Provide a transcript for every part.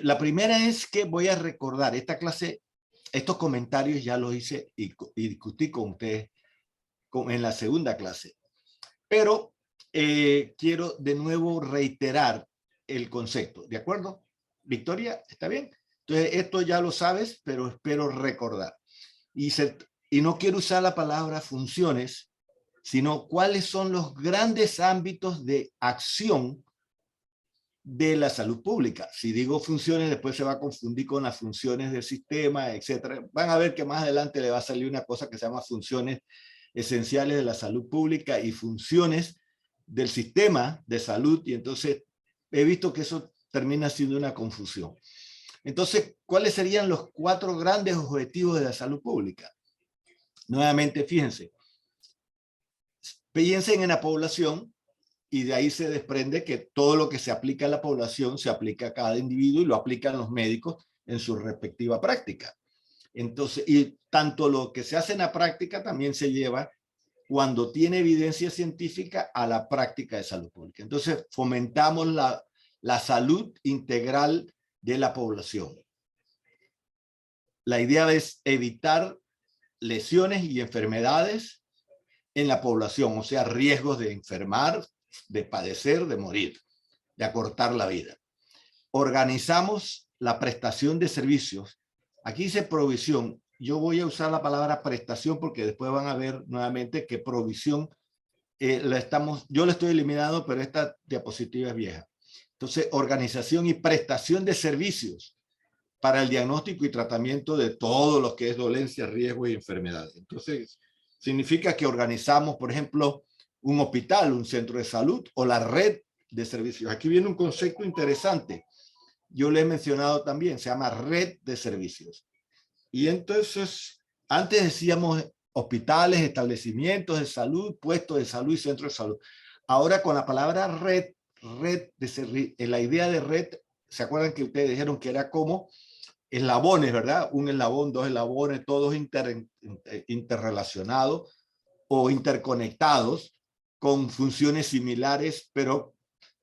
La primera es que voy a recordar esta clase, estos comentarios ya los hice y discutí con ustedes en la segunda clase. Pero quiero de nuevo reiterar el concepto, ¿de acuerdo? Victoria, ¿está bien? Entonces, esto ya lo sabes, pero espero recordar. Y no quiero usar la palabra funciones, sino cuáles son los grandes ámbitos de acción de la salud pública. Si digo funciones, después se va a confundir con las funciones del sistema, etcétera. Van a ver que más adelante le va a salir una cosa que se llama funciones esenciales de la salud pública y funciones del sistema de salud, y entonces he visto que eso termina siendo una confusión. Entonces, ¿cuáles serían los 4 grandes objetivos de la salud pública? Nuevamente, fíjense, piensen en la población y de ahí se desprende que todo lo que se aplica a la población se aplica a cada individuo y lo aplican los médicos en su respectiva práctica. Entonces, y tanto lo que se hace en la práctica también se lleva cuando tiene evidencia científica a la práctica de salud pública. Entonces, fomentamos la salud integral de la población. La idea es evitar lesiones y enfermedades en la población, o sea, riesgos de enfermar, de padecer, de morir, de acortar la vida. Organizamos la prestación de servicios. Aquí dice provisión. Yo voy a usar la palabra prestación porque después van a ver nuevamente que provisión yo la estoy eliminando, pero esta diapositiva es vieja. Entonces, organización y prestación de servicios para el diagnóstico y tratamiento de todo lo que es dolencia, riesgo y enfermedades. Entonces, significa que organizamos, por ejemplo, un hospital, un centro de salud o la red de servicios. Aquí viene un concepto interesante. Yo le he mencionado también, se llama red de servicios. Y entonces, antes decíamos hospitales, establecimientos de salud, puestos de salud y centros de salud. Ahora con la palabra red de servicios, la idea de red, ¿se acuerdan que ustedes dijeron que era como eslabones, ¿verdad? Un eslabón, 2 eslabones, todos interrelacionados o interconectados con funciones similares, pero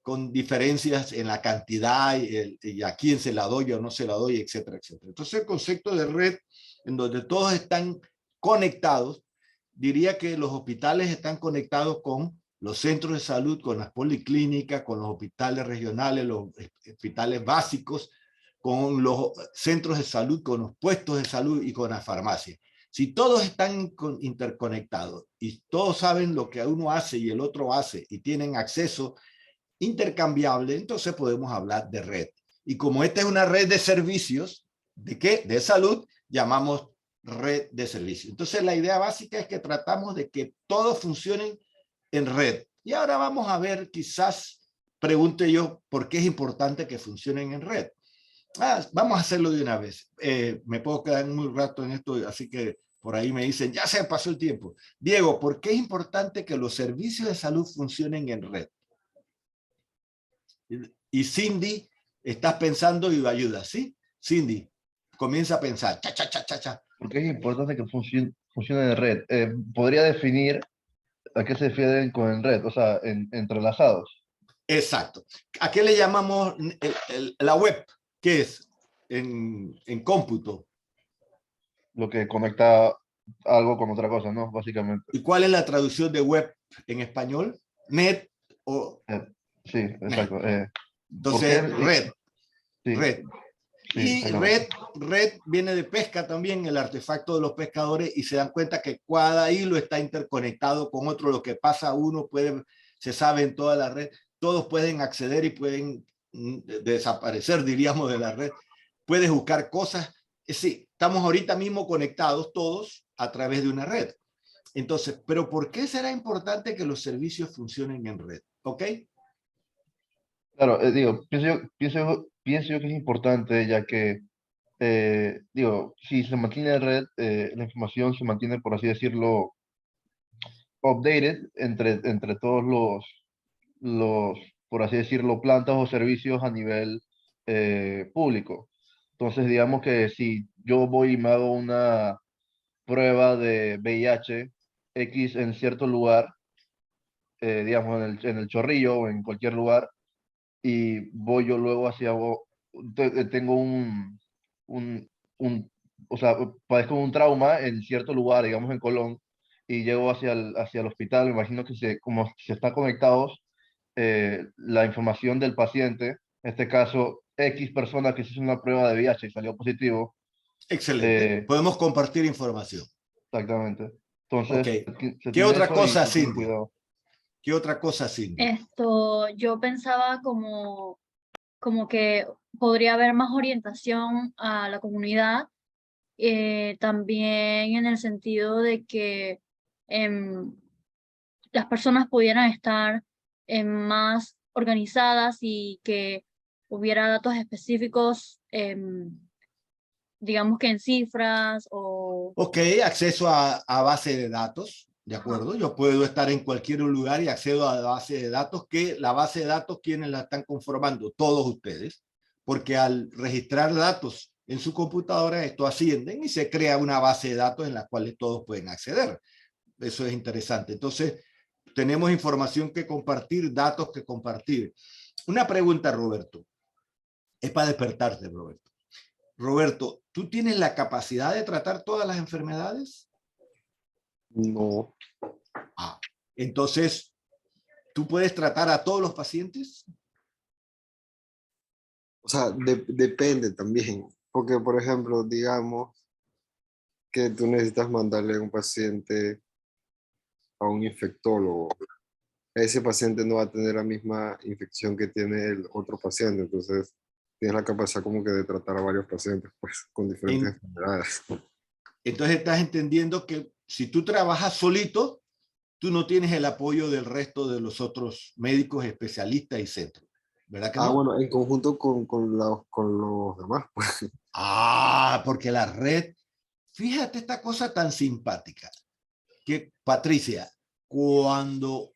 con diferencias en la cantidad y a quién se la doy o no se la doy, etcétera, etcétera. Entonces el concepto de red, en donde todos están conectados, diría que los hospitales están conectados con los centros de salud, con las policlínicas, con los hospitales regionales, los hospitales básicos, con los centros de salud, con los puestos de salud y con las farmacias. Si todos están interconectados y todos saben lo que uno hace y el otro hace y tienen acceso intercambiable, entonces podemos hablar de red. Y como esta es una red de servicios, ¿de qué? De salud, llamamos red de servicios. Entonces la idea básica es que tratamos de que todos funcionen en red. Y ahora vamos a ver, quizás pregunte yo, ¿por qué es importante que funcionen en red? Vamos a hacerlo de una vez. Me puedo quedar muy rato en esto, así que por ahí me dicen, ya se pasó el tiempo. Diego, ¿por qué es importante que los servicios de salud funcionen en red? Y Cindy, estás pensando y ayuda, ¿sí? Cindy, comienza a pensar. Cha, cha, cha, cha, cha. Porque es importante que funcione en red. ¿Podría definir a qué se refieren con en red? O sea, entrelazados. Exacto. ¿A qué le llamamos la web? ¿Qué es en cómputo? Lo que conecta algo con otra cosa, ¿no? Básicamente. ¿Y cuál es la traducción de web en español? Net o Eh, sí, net. exacto. ¿Por qué? Entonces, red, Sí, red. sí, Y exactamente. red viene de pesca también, el artefacto de los pescadores, y se dan cuenta que cada hilo está interconectado con otro. Lo que pasa a uno se sabe en toda la red. Todos pueden acceder y pueden desaparecer, diríamos, de la red. Puedes buscar cosas. Sí, estamos ahorita mismo conectados todos a través de una red. Entonces, ¿pero por qué será importante que los servicios funcionen en red? ¿Ok? Claro, digo, pienso yo que es importante, ya que, digo, si se mantiene en red, la información se mantiene, por así decirlo, updated entre todos los, por así decirlo, plantas o servicios a nivel público. Entonces, digamos que si yo voy y me hago una prueba de VIH X en cierto lugar, digamos en el Chorrillo o en cualquier lugar, y voy yo luego hacia tengo o sea, padezco un trauma en cierto lugar, digamos en Colón, y llego hacia el hospital, me imagino que como se están conectados, la información del paciente, en este caso, X persona que se hizo una prueba de VIH y salió positivo, Excelente. eh, Podemos compartir información. exactamente. Ok. Entonces, se ¿Qué tiene otra eso y cosa, se tiene Cindy? cuidado. ¿Qué otra cosa, Cindy? Yo pensaba como que podría haber más orientación a la comunidad, también en el sentido de que em, las personas pudieran estar más organizadas y que hubiera datos específicos, digamos que en cifras o... Ok, acceso a base de datos, ¿de Ajá. acuerdo? Yo puedo estar en cualquier lugar y accedo a la base de datos, que la base de datos, ¿quiénes la están conformando? Todos ustedes, porque al registrar datos en su computadora, esto ascienden y se crea una base de datos en la cual todos pueden acceder. Eso es interesante. Entonces, tenemos información que compartir, datos que compartir. Una pregunta, Roberto. Es para despertarte, Roberto. Roberto, ¿tú tienes la capacidad de tratar todas las enfermedades? No, Ah, entonces, ¿tú puedes tratar a todos los pacientes? o sea, depende también, porque por ejemplo, digamos que tú necesitas mandarle a un paciente a un infectólogo. Ese paciente no va a tener la misma infección que tiene el otro paciente, entonces tienes la capacidad como que de tratar a varios pacientes pues con diferentes En, enfermedades. entonces estás entendiendo que si tú trabajas solito, tú no tienes el apoyo del resto de los otros médicos, especialistas y centros, ¿verdad que Ah, no? bueno, en conjunto con los demás, pues. Ah, porque la red, fíjate esta cosa tan simpática, que Patricia, cuando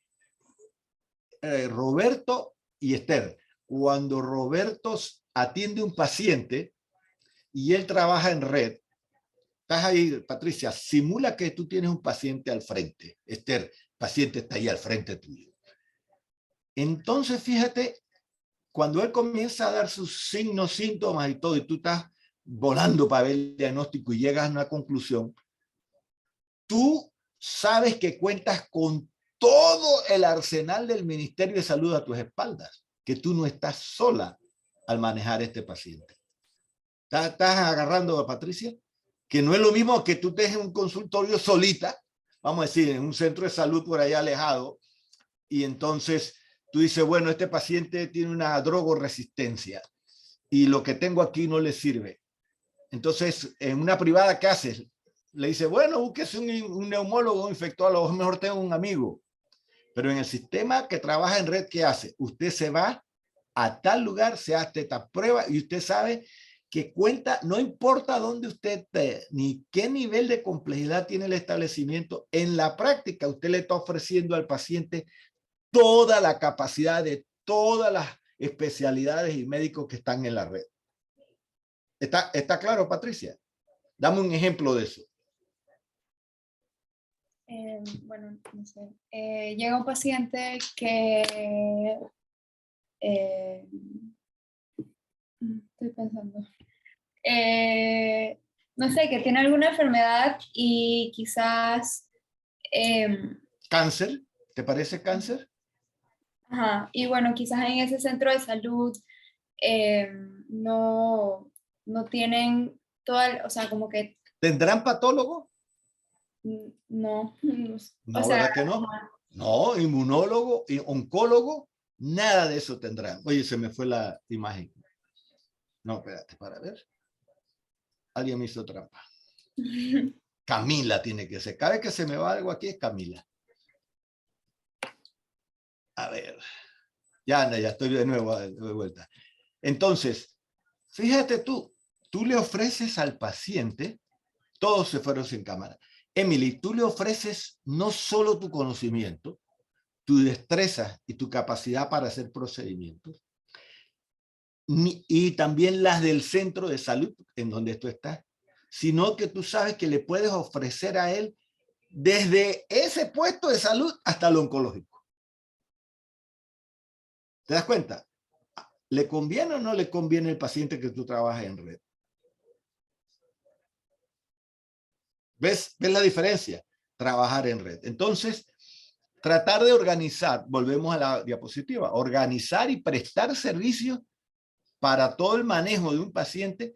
Roberto y Esther, cuando Roberto atiende un paciente y él trabaja en red, estás ahí, Patricia, simula que tú tienes un paciente al frente. Esther, el paciente está ahí al frente tuyo. Entonces, fíjate, cuando él comienza a dar sus signos, síntomas y todo, y tú estás volando para ver el diagnóstico y llegas a una conclusión, tú sabes que cuentas con todo el arsenal del Ministerio de Salud a tus espaldas, que tú no estás sola al manejar este paciente. ¿Estás agarrando a Patricia? Que no es lo mismo que tú estés en un consultorio solita, vamos a decir, en un centro de salud por allá alejado, y entonces tú dices, bueno, este paciente tiene una drogoresistencia y lo que tengo aquí no le sirve. Entonces, en una privada, ¿qué haces? Le dice, bueno, búsquese un neumólogo, un infectólogo, mejor tengo un amigo. Pero en el sistema que trabaja en red, ¿qué hace? Usted se va a tal lugar, se hace esta prueba y usted sabe que cuenta, no importa dónde usted esté, ni qué nivel de complejidad tiene el establecimiento, en la práctica usted le está ofreciendo al paciente toda la capacidad de todas las especialidades y médicos que están en la red. ¿Está claro, Patricia? Dame un ejemplo de eso. Bueno, no sé. Llega un paciente que estoy pensando. No sé, que tiene alguna enfermedad y quizás, ¿Cáncer? ¿Te parece cáncer? ajá, y bueno, quizás en ese centro de salud no, no tienen toda, o sea, como que ¿Tendrán patólogo? no, o No, sea, ¿verdad que no? ajá. No, inmunólogo, oncólogo, nada de eso tendrán. Oye, se me fue la imagen. No, espérate, para ver. Alguien me hizo trampa. Camila tiene que ser. Cada vez que se me va algo aquí es Camila. A ver. Ya, Ana, ya estoy de nuevo de vuelta. Entonces, fíjate tú le ofreces al paciente, todos se fueron sin cámara. Emily, tú le ofreces no solo tu conocimiento, tu destreza y tu capacidad para hacer procedimientos, y también las del centro de salud en donde tú estás, sino que tú sabes que le puedes ofrecer a él desde ese puesto de salud hasta lo oncológico. ¿Te das cuenta? ¿Le conviene o no le conviene al paciente que tú trabajes en red? ¿Ves la diferencia? Trabajar en red. Entonces, tratar de organizar, volvemos a la diapositiva, organizar y prestar servicios para todo el manejo de un paciente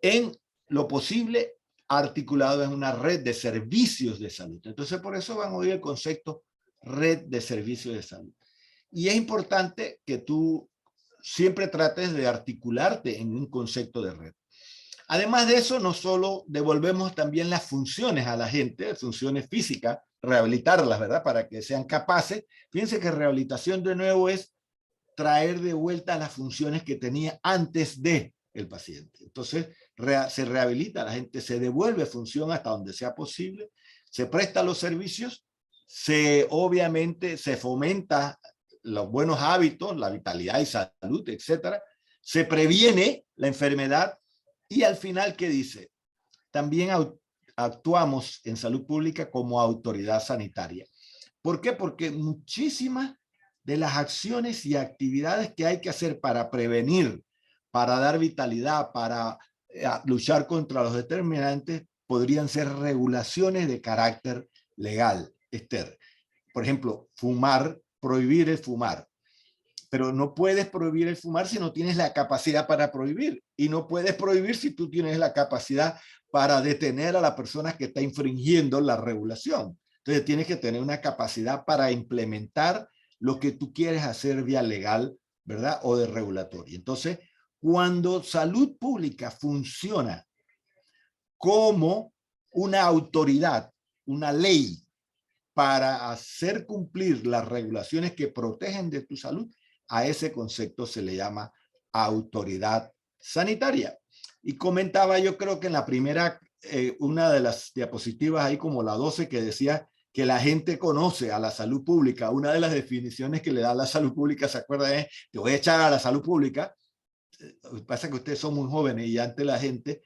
en lo posible articulado en una red de servicios de salud. Entonces, por eso van a oír el concepto red de servicios de salud. Y es importante que tú siempre trates de articularte en un concepto de red. Además de eso, no solo devolvemos también las funciones a la gente, funciones físicas, rehabilitarlas, ¿verdad? Para que sean capaces. Fíjense que rehabilitación de nuevo es traer de vuelta las funciones que tenía antes de el paciente. Entonces, se rehabilita, la gente se devuelve función hasta donde sea posible, se presta los servicios, obviamente se fomenta los buenos hábitos, la vitalidad y salud, etcétera. Se previene la enfermedad y al final, ¿qué dice? También actuamos en salud pública como autoridad sanitaria. ¿Por qué? Porque muchísimas de las acciones y actividades que hay que hacer para prevenir, para dar vitalidad, para luchar contra los determinantes, podrían ser regulaciones de carácter legal, Esther. Por ejemplo, fumar, prohibir el fumar. Pero no puedes prohibir el fumar si no tienes la capacidad para prohibir. Y no puedes prohibir si tú tienes la capacidad para detener a la persona que está infringiendo la regulación. Entonces tienes que tener una capacidad para implementar lo que tú quieres hacer vía legal, ¿verdad? O de regulatoria. Entonces, cuando salud pública funciona como una autoridad, una ley para hacer cumplir las regulaciones que protegen de tu salud, a ese concepto se le llama autoridad sanitaria. Y comentaba, yo creo que en la primera, una de las diapositivas ahí como la 12, que decía que la gente conoce a la salud pública. Una de las definiciones que le da la salud pública, ¿se acuerdan? Es, te voy a echar a la salud pública. Lo que pasa es que ustedes son muy jóvenes y antes la gente,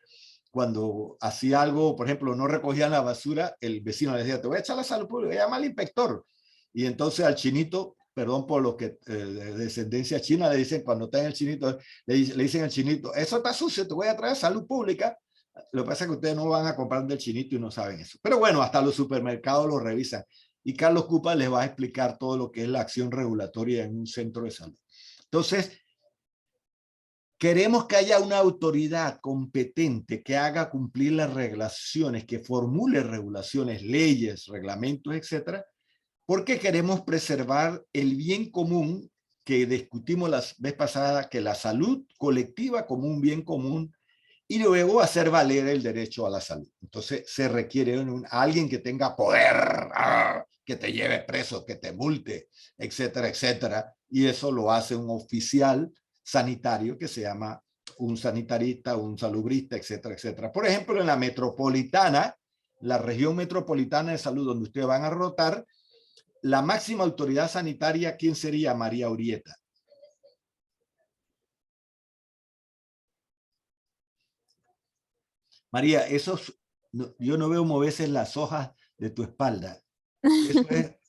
cuando hacía algo, por ejemplo, no recogían la basura, el vecino le decía, te voy a echar a la salud pública, llama al inspector. Y entonces al chinito, perdón por los que de descendencia china, le dicen, cuando está en el chinito, le dicen al chinito, eso está sucio, te voy a traer salud pública. Lo que pasa es que ustedes no van a comprar del chinito y no saben eso. Pero bueno, hasta los supermercados lo revisan. Y Carlos Cupa les va a explicar todo lo que es la acción regulatoria en un centro de salud. Entonces, queremos que haya una autoridad competente que haga cumplir las regulaciones, que formule regulaciones, leyes, reglamentos, etcétera, porque queremos preservar el bien común que discutimos la vez pasada, que la salud colectiva como un bien común, y luego hacer valer el derecho a la salud. Entonces se requiere alguien que tenga poder, que te lleve preso, que te multe, etcétera, etcétera, y eso lo hace un oficial sanitario que se llama un sanitarista, un salubrista, etcétera, etcétera. Por ejemplo, en la metropolitana, la región metropolitana de salud donde ustedes van a rotar, la máxima autoridad sanitaria, ¿quién sería? María Urieta. María, yo no veo moverse las hojas de tu espalda.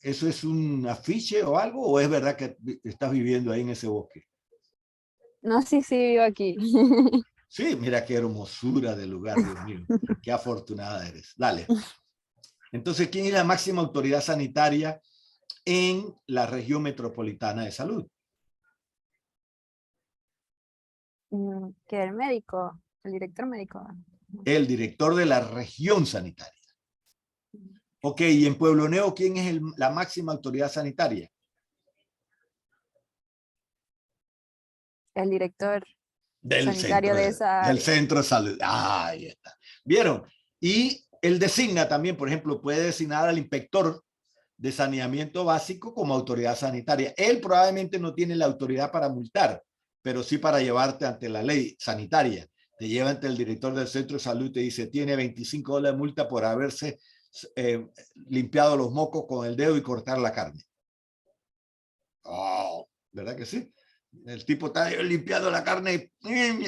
¿Eso es un afiche o algo? ¿O es verdad que estás viviendo ahí en ese bosque? No, sí, sí, vivo aquí. Sí, mira qué hermosura de lugar, Dios mío. Qué afortunada eres. Dale. Entonces, ¿quién es la máxima autoridad sanitaria en la región metropolitana de salud? Que el médico, el director médico. El director de la región sanitaria. Ok, y en Pueblo Nuevo, ¿quién es la máxima autoridad sanitaria? El director Del sanitario de esa del área. centro de salud. Ah, ahí está. ¿Vieron? Y él designa también, por ejemplo, puede designar al inspector de saneamiento básico como autoridad sanitaria. Él probablemente no tiene la autoridad para multar, pero sí para llevarte ante la ley sanitaria. Te lleva ante el director del centro de salud y te dice, tiene $25 de multa por haberse limpiado los mocos con el dedo y cortar la carne. Oh, ¿verdad que sí? El tipo está limpiando la carne y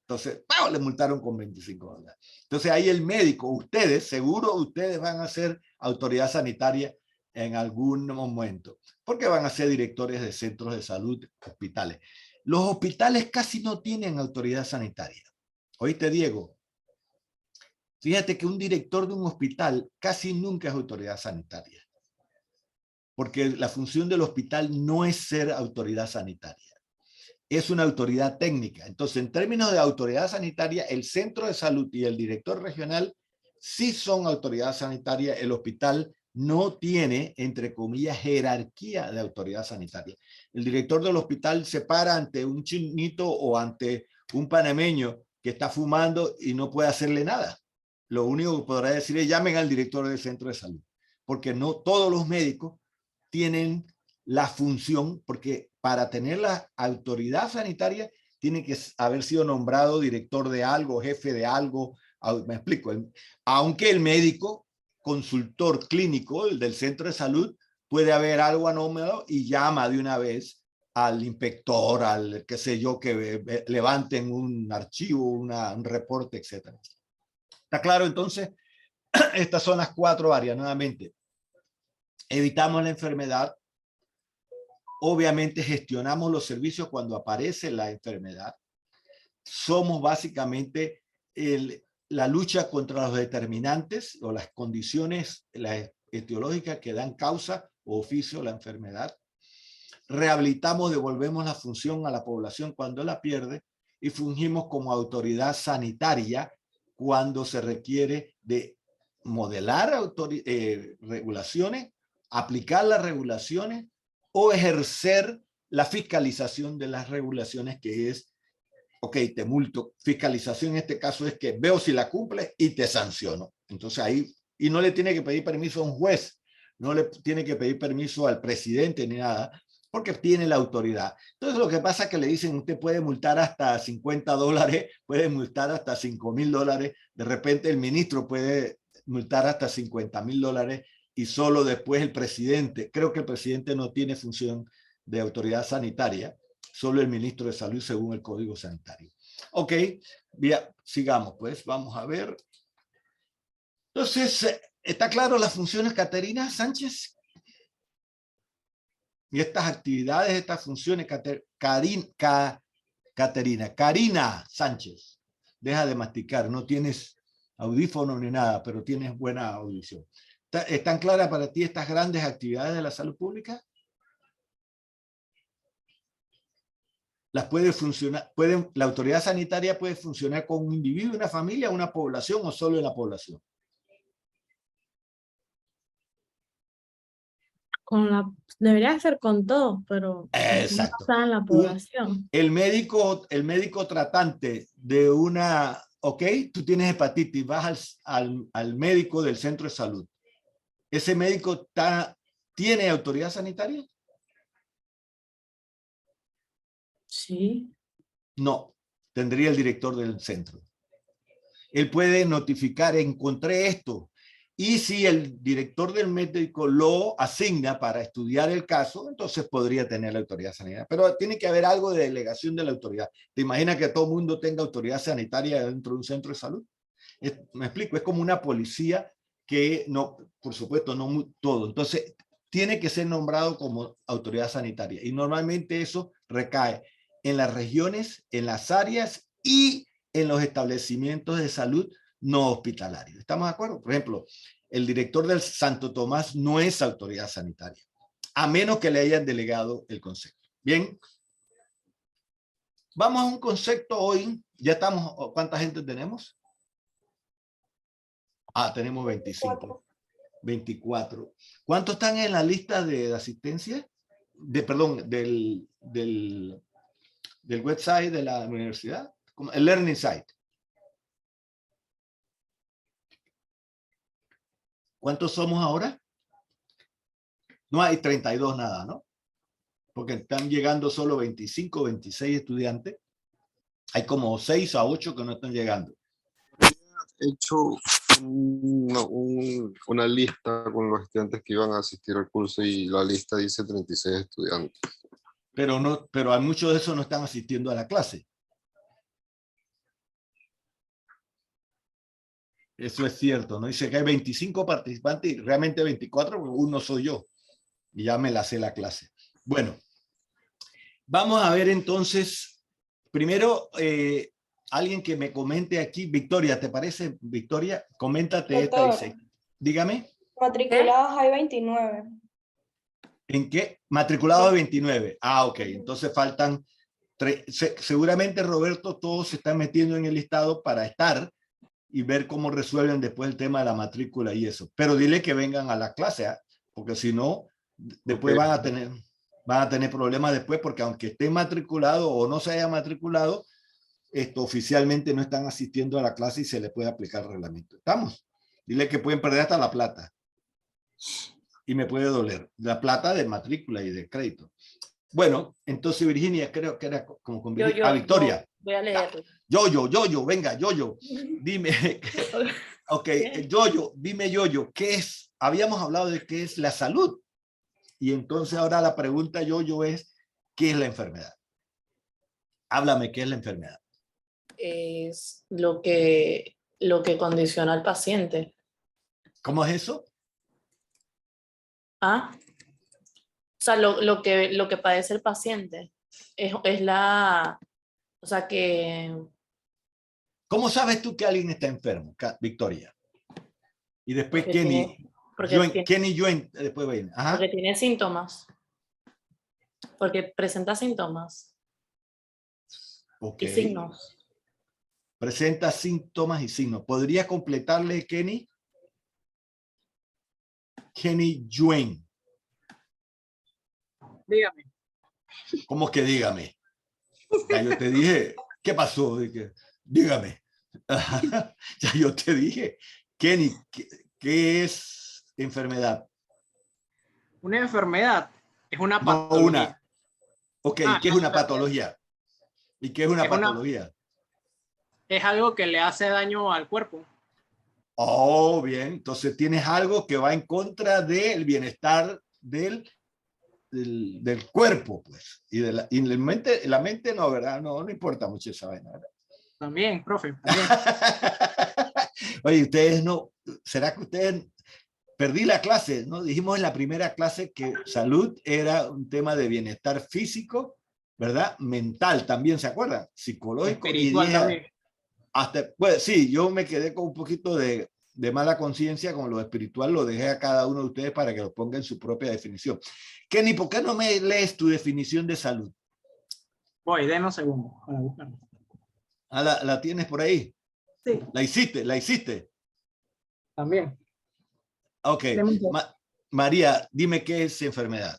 entonces le multaron con $25. Entonces ahí el médico, ustedes, seguro ustedes van a ser autoridad sanitaria en algún momento, porque van a ser directores de centros de salud, hospitales. Los hospitales casi no tienen autoridad sanitaria. ¿Oíste, Diego? Fíjate que un director de un hospital casi nunca es autoridad sanitaria, porque la función del hospital no es ser autoridad sanitaria, es una autoridad técnica. Entonces, en términos de autoridad sanitaria, el centro de salud y el director regional sí son autoridad sanitaria. El hospital no tiene, entre comillas, jerarquía de autoridad sanitaria. El director del hospital se para ante un chinito o ante un panameño que está fumando y no puede hacerle nada. Lo único que podrá decir es llamen al director del centro de salud, porque no todos los médicos tienen la función, porque para tener la autoridad sanitaria tiene que haber sido nombrado director de algo, jefe de algo. Me explico, aunque el médico consultor clínico, el del centro de salud, puede haber algo anómalo y llama de una vez al inspector, al qué sé yo, que levanten un archivo, un reporte, etc. ¿Está claro? Entonces, estas son las 4 áreas, nuevamente. Evitamos la enfermedad. Obviamente gestionamos los servicios cuando aparece la enfermedad. Somos básicamente la lucha contra los determinantes o las condiciones etiológicas que dan causa o oficio a la enfermedad. Rehabilitamos, devolvemos la función a la población cuando la pierde y fungimos como autoridad sanitaria cuando se requiere de modelar regulaciones, aplicar las regulaciones o ejercer la fiscalización de las regulaciones, que es, ok, te multo. Fiscalización en este caso es que veo si la cumple y te sanciono. Entonces ahí, y no le tiene que pedir permiso a un juez, no le tiene que pedir permiso al presidente ni nada, porque tiene la autoridad. Entonces lo que pasa es que le dicen, usted puede multar hasta $50, puede multar hasta $5,000, de repente el ministro puede multar hasta $50,000 y solo después el presidente. Creo que el presidente no tiene función de autoridad sanitaria, solo el ministro de Salud según el Código Sanitario. Ok, bien, sigamos pues, vamos a ver. Entonces, ¿está claro las funciones, Caterina Sánchez? Y estas actividades, estas funciones, Caterina, Karina Sánchez, deja de masticar, no tienes audífono ni nada, pero tienes buena audición. ¿Están claras para ti estas grandes actividades de la salud pública? Las puede funcionar, la autoridad sanitaria puede funcionar con un individuo, una familia, una población o solo en la población. Debería ser con todos, pero Exacto. no está en la población. El médico tratante de una, ok, tú tienes hepatitis, vas al médico del centro de salud. ¿Ese médico tiene autoridad sanitaria? Sí. No, tendría el director del centro. Él puede notificar, encontré esto. Y si el director del médico lo asigna para estudiar el caso, entonces podría tener la autoridad sanitaria. Pero tiene que haber algo de delegación de la autoridad. ¿Te imaginas que todo el mundo tenga autoridad sanitaria dentro de un centro de salud? Me explico, es como una policía que no, por supuesto, no todo. Entonces, tiene que ser nombrado como autoridad sanitaria. Y normalmente eso recae en las regiones, en las áreas y en los establecimientos de salud no hospitalarios. ¿Estamos de acuerdo? Por ejemplo, el director del Santo Tomás no es autoridad sanitaria, a menos que le hayan delegado el concepto. Bien. Vamos a un concepto hoy. Ya estamos, ¿cuánta gente tenemos? Tenemos 25. 24. ¿Cuántos están en la lista de asistencia? Perdón, del website de la universidad, el Learning Site. ¿Cuántos somos ahora? No hay 32 nada, ¿no? Porque están llegando solo 25, 26 estudiantes. Hay como 6 a 8 que no están llegando. He hecho una lista con los estudiantes que iban a asistir al curso y la lista dice 36 estudiantes. Pero hay muchos de esos no están asistiendo a la clase. Eso es cierto, ¿no? Dice que hay 25 participantes y realmente 24, porque uno soy yo. Y ya me la sé la clase. Bueno, vamos a ver entonces, primero, alguien que me comente aquí. Victoria, ¿te parece, Victoria? Coméntate esta, Doctor, dice. Dígame. matriculados hay 29. ¿En qué? Matriculado de 29. Ah, ok. Entonces faltan seguramente, Roberto, todos se están metiendo en el listado para estar y ver cómo resuelven después el tema de la matrícula y eso. Pero dile que vengan a la clase, ¿eh? Porque si no, después van a tener problemas después, porque aunque estén matriculados o no se haya matriculado, oficialmente no están asistiendo a la clase y se les puede aplicar el reglamento. ¿Estamos? Dile que pueden perder hasta la plata. Y me puede doler. La plata de matrícula y de crédito. Bueno, entonces Virginia, creo que era como con Virginia. Victoria. Yo voy a leerlo. Yo, venga, yo. Dime. Ok, yo, dime yo, ¿qué es? Habíamos hablado de qué es la salud. Y entonces ahora la pregunta yo es, ¿qué es la enfermedad? Háblame, ¿qué es la enfermedad? Es lo que condiciona al paciente. ¿Cómo es eso? ¿Ah? O sea, lo que padece el paciente es la, o sea, que... ¿Cómo sabes tú que alguien está enfermo, Victoria? Y después porque Kenny, Kenny Yuen, después viene. Ajá. Porque tiene síntomas. Porque presenta síntomas. Okay. Y signos. Presenta síntomas y signos. ¿Podría completarle, Kenny? Kenny Yuen. Dígame. ¿Cómo que dígame? Ya yo te dije, ¿qué pasó? Dígame. Ya yo te dije. Kenny, ¿qué es enfermedad? Una enfermedad es una patología. Ok, ¿qué es una patología? ¿Y qué es una patología? Es algo que le hace daño al cuerpo. Oh, bien. Entonces tienes algo que va en contra del bienestar del cuerpo, pues. Y la mente no, ¿verdad? No importa mucho esa vaina, ¿verdad? También, profe. También. Oye, ustedes no, ¿será que ustedes perdí la clase? ¿No? Dijimos en la primera clase que salud era un tema de bienestar físico, ¿verdad? Mental también, ¿se acuerdan? Psicológico. Espiritual también. Pues sí, yo me quedé con un poquito de mala conciencia con lo espiritual, lo dejé a cada uno de ustedes para que lo ponga en su propia definición. Kenny, ¿por qué no me lees tu definición de salud? Voy, denme un segundo para buscarla. Ah, ¿la tienes por ahí? Sí. ¿La hiciste? También. Ok. María, dime qué es enfermedad.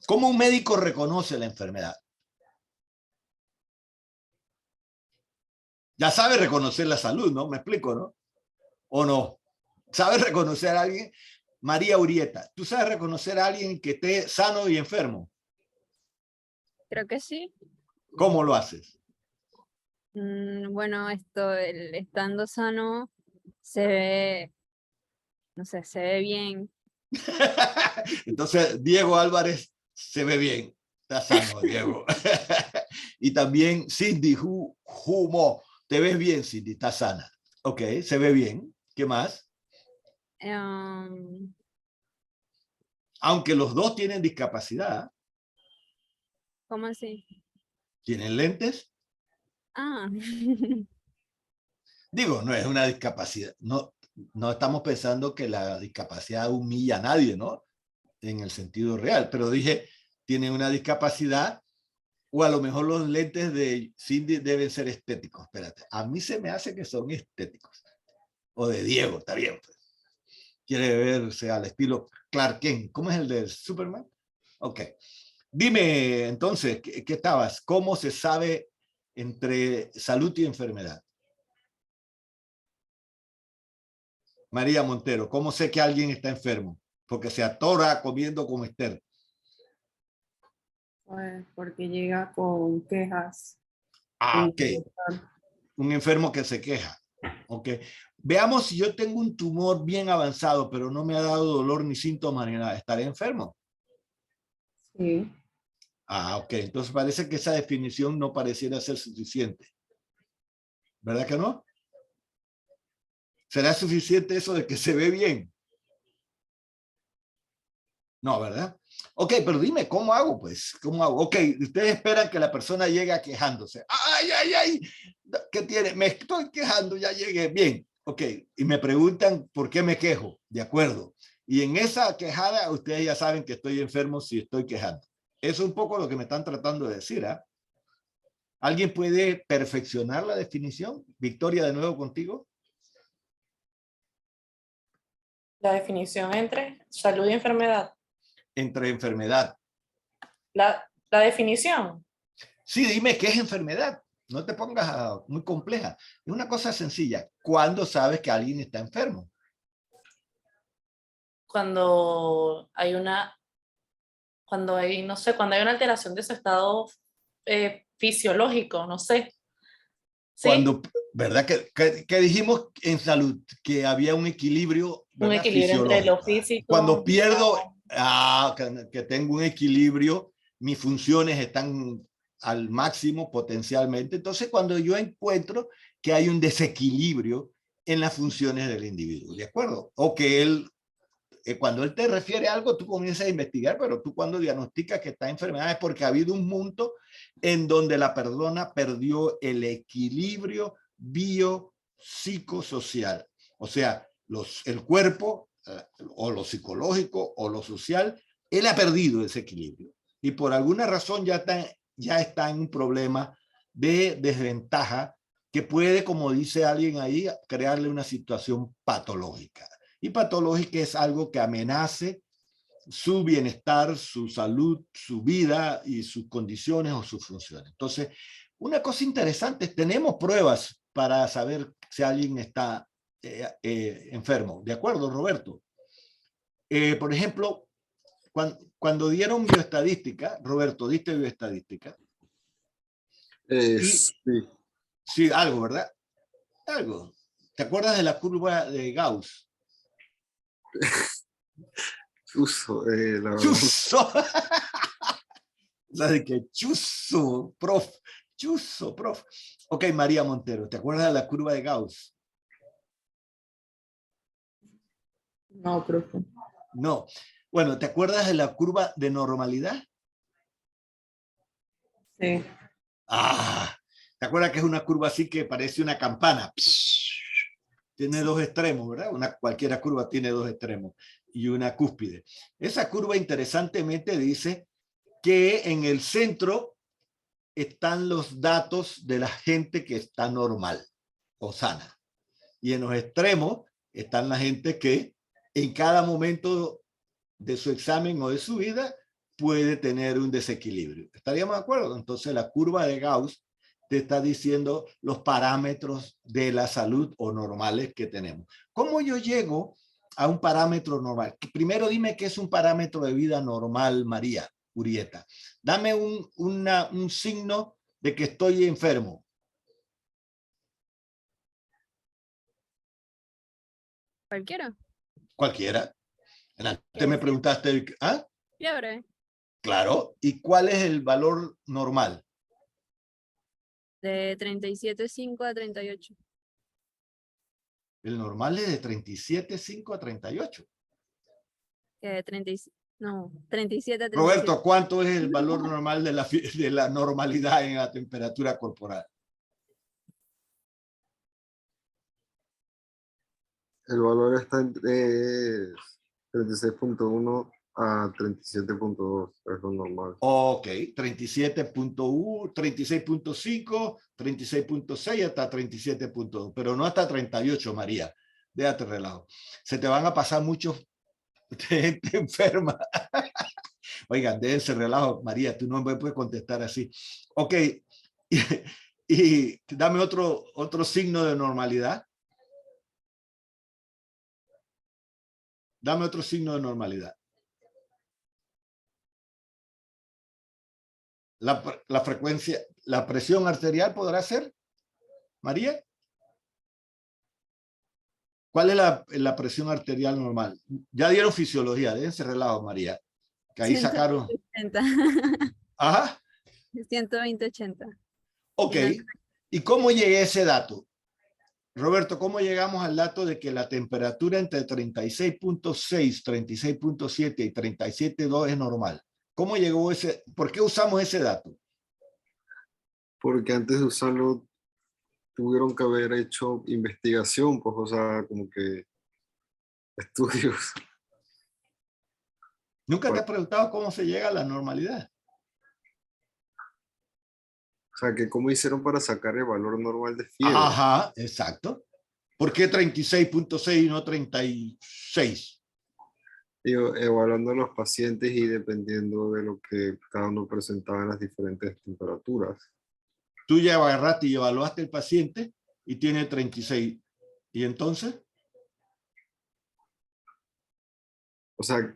¿Cómo un médico reconoce la enfermedad? Ya sabe reconocer la salud, ¿no? ¿Me explico, no? ¿O no? ¿Sabe reconocer a alguien? María Urieta, ¿tú sabes reconocer a alguien que esté sano y enfermo? Creo que sí. ¿Cómo lo haces? Bueno, estando sano se ve, no sé, se ve bien. Entonces, Diego Álvarez se ve bien. Está sano, Diego. Y también Cindy Humo. Te ves bien, Cindy, está sana. Ok, se ve bien. ¿Qué más? Aunque los dos tienen discapacidad. ¿Cómo así? ¿Tienen lentes? Ah. Digo, no es una discapacidad. No estamos pensando que la discapacidad humilla a nadie, ¿no? En el sentido real. Pero dije, tienen una discapacidad o a lo mejor los lentes de Cindy deben ser estéticos. Espérate, a mí se me hace que son estéticos. O de Diego, está bien. Pues. Quiere verse al estilo Clark Kent. ¿Cómo es el de Superman? Ok. Dime, entonces, ¿qué estabas? ¿Cómo se sabe entre salud y enfermedad? María Montero, ¿cómo sé que alguien está enfermo? Porque se atora comiendo como Esther. Pues porque llega con quejas. Ah, ok. Un enfermo que se queja. Ok. Veamos si yo tengo un tumor bien avanzado, pero no me ha dado dolor ni síntomas ni nada. ¿Estaré enfermo? Sí. Ah, ok. Entonces parece que esa definición no pareciera ser suficiente. ¿Verdad que no? ¿Será suficiente eso de que se ve bien? No, ¿verdad? Ok, pero dime, ¿cómo hago, pues? ¿Cómo hago? Ok, ustedes esperan que la persona llegue quejándose. ¡Ay, ay, ay! ¿Qué tiene? Me estoy quejando, ya llegué. Bien, ok. Y me preguntan por qué me quejo. De acuerdo. Y en esa quejada, ustedes ya saben que estoy enfermo si estoy quejando. Eso es un poco lo que me están tratando de decir, ¿ah? ¿Alguien puede perfeccionar la definición? Victoria, de nuevo contigo. La definición entre salud y enfermedad. Entre enfermedad. La definición. Sí, dime qué es enfermedad. No te pongas muy compleja. Es una cosa sencilla. ¿Cuándo sabes que alguien está enfermo? Cuando hay no sé, cuando hay una alteración de su estado fisiológico, no sé. ¿Sí? Cuando, ¿verdad? Que dijimos en salud que había un equilibrio, ¿verdad? Un equilibrio entre lo Fisiológico. físico. Cuando pierdo, que tengo un equilibrio, mis funciones están al máximo potencialmente. Entonces, cuando yo encuentro que hay un desequilibrio en las funciones del individuo, ¿de acuerdo? O que él, cuando él te refiere a algo, tú comienzas a investigar, pero tú cuando diagnosticas que está enfermedad es porque ha habido un punto en donde la persona perdió el equilibrio biopsicosocial. O sea, el cuerpo, o lo psicológico, o lo social, él ha perdido ese equilibrio. Y por alguna razón ya está en un problema de desventaja que puede, como dice alguien ahí, crearle una situación patológica. Y patológica es algo que amenace su bienestar, su salud, su vida y sus condiciones o sus funciones. Entonces, una cosa interesante, tenemos pruebas para saber si alguien está enfermo. ¿De acuerdo, Roberto? Por ejemplo, cuando dieron bioestadística, Roberto, ¿diste bioestadística? Sí. Sí, algo, ¿verdad? Algo. ¿Te acuerdas de la curva de Gauss? Chuzo, la verdad. ¡Chuzo! ¿Sabes qué? Chuzo, prof. Chuzo, prof. Ok, María Montero, ¿te acuerdas de la curva de Gauss? No, profe. No. Bueno, ¿te acuerdas de la curva de normalidad? Sí. ¿Te acuerdas que es una curva así que parece una campana? Tiene dos extremos, ¿verdad? Cualquiera curva tiene dos extremos y una cúspide. Esa curva interesantemente dice que en el centro están los datos de la gente que está normal o sana. Y en los extremos están la gente que en cada momento de su examen o de su vida puede tener un desequilibrio. ¿Estaríamos de acuerdo? Entonces la curva de Gauss te está diciendo los parámetros de la salud o normales que tenemos. ¿Cómo yo llego a un parámetro normal? Primero dime qué es un parámetro de vida normal, María Urieta. Dame un signo de que estoy enfermo. Cualquiera. Cualquiera. Antes me preguntaste, ¿ah? Fiebre. Claro. ¿Y cuál es el valor normal? De 37.5 a 38. El normal es de 37.5 a 38. 37 a 37. Roberto, ¿cuánto es el valor normal de la normalidad en la temperatura corporal? El valor está entre 36.1 a 37.2, es lo normal. Ok, 37.1, 36.5, 36.6 hasta 37.2, pero no hasta 38, María. Déjate relajo. Se te van a pasar muchos gente enferma. Oigan, déjense relajo, María, tú no me puedes contestar así. Ok, y dame otro signo de normalidad. Dame otro signo de normalidad. La frecuencia, la presión arterial podrá ser, María. ¿Cuál es la presión arterial normal? Ya dieron fisiología, déjense relajo, María. Que ahí sacaron. 120-80. Ajá. 120-80. Ok. ¿Y cómo llegué a ese dato? Roberto, ¿cómo llegamos al dato de que la temperatura entre 36.6, 36.7 y 37.2 es normal? ¿Cómo llegó ese? ¿Por qué usamos ese dato? Porque antes de usarlo tuvieron que haber hecho investigación, pues, o sea, como que estudios. ¿Nunca te has preguntado cómo se llega a la normalidad? O sea, que cómo hicieron para sacar el valor normal de fiebre. Ajá, exacto. ¿Por qué 36.6 y no 36? Digo, evaluando a los pacientes y dependiendo de lo que cada uno presentaba en las diferentes temperaturas. Tú ya agarraste y evaluaste el paciente y tiene 36. ¿Y entonces? O sea,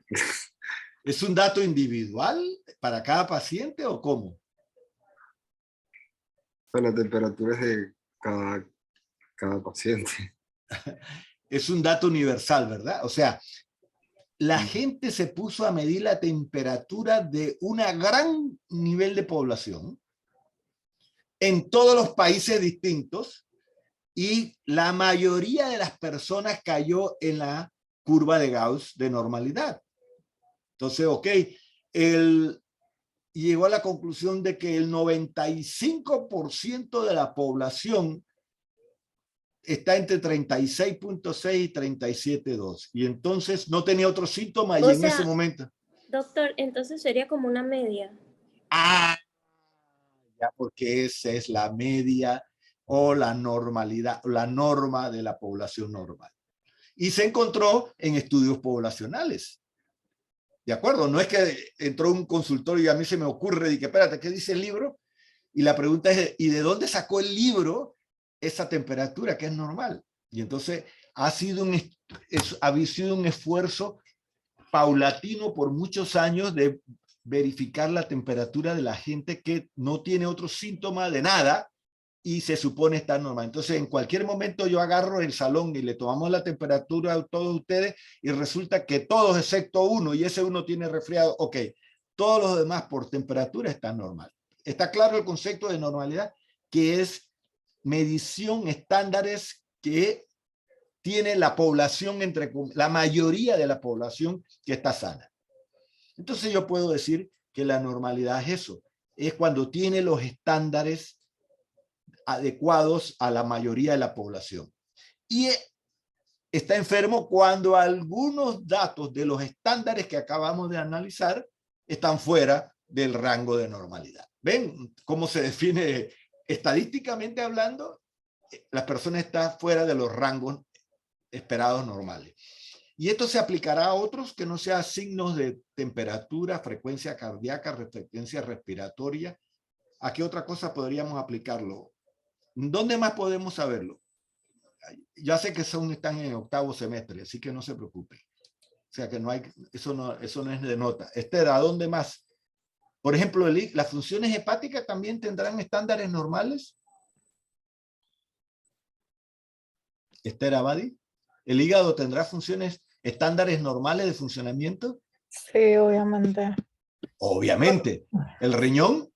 ¿Es un dato individual para cada paciente o cómo? la temperatura es de cada paciente. Es un dato universal, ¿verdad? O sea, la gente se puso a medir la temperatura de un gran nivel de población en todos los países distintos y la mayoría de las personas cayó en la curva de Gauss de normalidad. Entonces, ok, llegó a la conclusión de que el 95% de la población está entre 36.6 y 37.2. Y entonces no tenía otro síntoma y en ese momento. Doctor, entonces sería como una media. Ah, ya, porque esa es la media o la normalidad, la norma de la población normal. Y se encontró en estudios poblacionales. ¿De acuerdo? No es que entró un consultorio y a mí se me ocurre y que, espérate, ¿qué dice el libro? Y la pregunta es, ¿y de dónde sacó el libro esa temperatura que es normal? Y entonces ha sido un esfuerzo paulatino por muchos años de verificar la temperatura de la gente que no tiene otro síntoma de nada y se supone estar normal. Entonces, en cualquier momento yo agarro el salón y le tomamos la temperatura a todos ustedes y resulta que todos excepto uno, y ese uno tiene resfriado, ok, todos los demás por temperatura están normal. ¿Está claro el concepto de normalidad? Que es medición estándares que tiene la población, la mayoría de la población que está sana. Entonces yo puedo decir que la normalidad es eso, es cuando tiene los estándares adecuados a la mayoría de la población. Y está enfermo cuando algunos datos de los estándares que acabamos de analizar están fuera del rango de normalidad. ¿Ven cómo se define estadísticamente hablando? La persona está fuera de los rangos esperados normales. Y esto se aplicará a otros que no sean signos de temperatura, frecuencia cardíaca, frecuencia respiratoria. ¿A qué otra cosa podríamos aplicarlo? ¿Dónde más podemos saberlo? Ya sé que están en octavo semestre, así que no se preocupen. O sea que no hay, eso no es de nota. Esther, ¿a dónde más? Por ejemplo, las funciones hepáticas también tendrán estándares normales. Esther Abadi, ¿el hígado tendrá funciones estándares normales de funcionamiento? Sí, obviamente. Obviamente. ¿El riñón?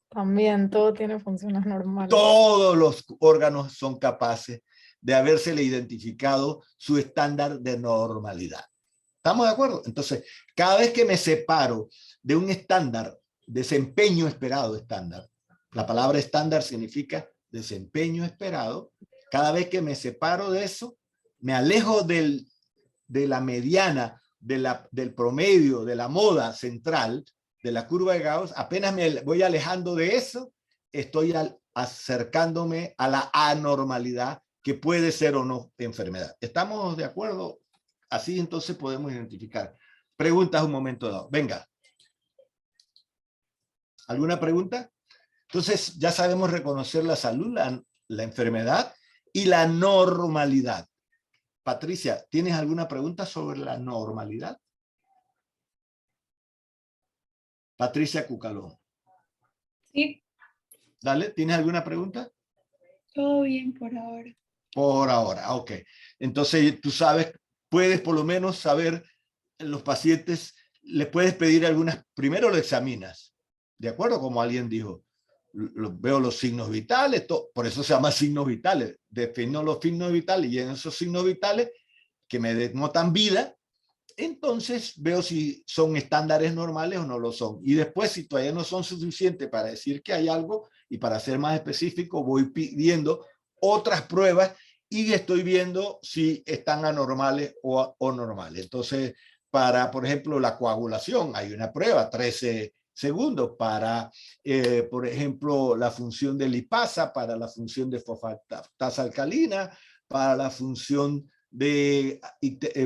También todo tiene funciones normales. Todos los órganos son capaces de habérsele identificado su estándar de normalidad. ¿Estamos de acuerdo? Entonces, cada vez que me separo de un estándar, desempeño esperado estándar, la palabra estándar significa desempeño esperado, cada vez que me separo de eso, me alejo de la mediana, del promedio, de la moda central, de la curva de Gauss, apenas me voy alejando de eso, estoy acercándome a la anormalidad que puede ser o no enfermedad. ¿Estamos de acuerdo? Así entonces podemos identificar. Preguntas un momento dado. Venga. ¿Alguna pregunta? Entonces ya sabemos reconocer la salud, la enfermedad y la normalidad. Patricia, ¿tienes alguna pregunta sobre la normalidad? Patricia Cucalón. Sí, Dale, ¿tienes alguna pregunta? todo bien por ahora. Por ahora, ok. Entonces tú sabes, puedes por lo menos saber en los pacientes, le puedes pedir algunas, primero lo examinas, ¿de acuerdo? Como alguien dijo, veo los signos vitales, por eso se llama signos vitales. Defino los signos vitales y en esos signos vitales que me denotan vida, entonces veo si son estándares normales o no lo son. Y después, si todavía no son suficientes para decir que hay algo, y para ser más específico, voy pidiendo otras pruebas y estoy viendo si están anormales o normales. Entonces, para, por ejemplo, la coagulación, hay una prueba, 13 segundos. Para, por ejemplo, la función de lipasa, para la función de fosfatasa alcalina, para la función de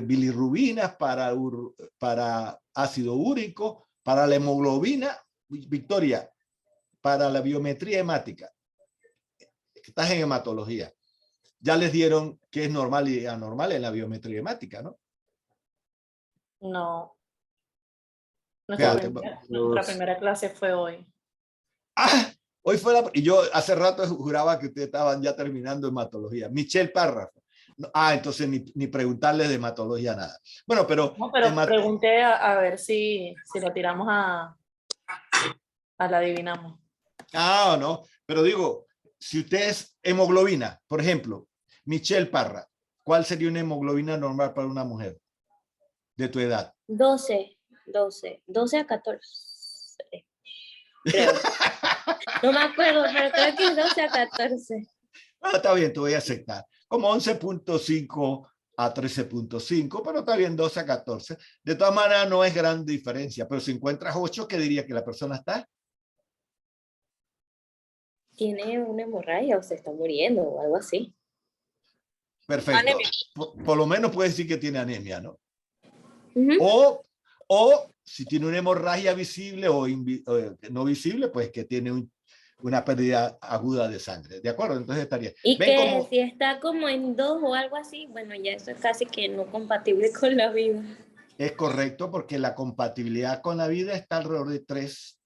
bilirrubinas, para ácido úrico, para la hemoglobina. Victoria, para la biometría hemática, estás en hematología, ya les dieron qué es normal y anormal en la biometría hemática, ¿no? No. Fíjate, Nuestra primera clase fue hoy. ¡Ah! Hoy fue y yo hace rato juraba que ustedes estaban ya terminando hematología. Michelle Párrafo. Entonces ni preguntarles de hematología nada. Bueno, pero... No, pero pregunté a ver si lo tiramos a la adivinamos. No, pero digo, si ustedes hemoglobina, por ejemplo, Michelle Parra, ¿cuál sería una hemoglobina normal para una mujer de tu edad? 12 a 14. Creo. No me acuerdo, pero creo que es 12 a 14. Está bien, te voy a aceptar. Como 11.5 a 13.5, pero está bien, 12 a 14. De todas maneras, no es gran diferencia, pero si encuentras 8, ¿qué diría que la persona está? Tiene una hemorragia o se está muriendo o algo así. Perfecto. Por lo menos puede decir que tiene anemia, ¿no? Uh-huh. O si tiene una hemorragia visible o no visible, pues que tiene una pérdida aguda de sangre. ¿De acuerdo? Entonces estaría... Y que si está como en 2 o algo así, bueno, ya eso es casi que no compatible con la vida. Es correcto, porque la compatibilidad con la vida está alrededor de 3.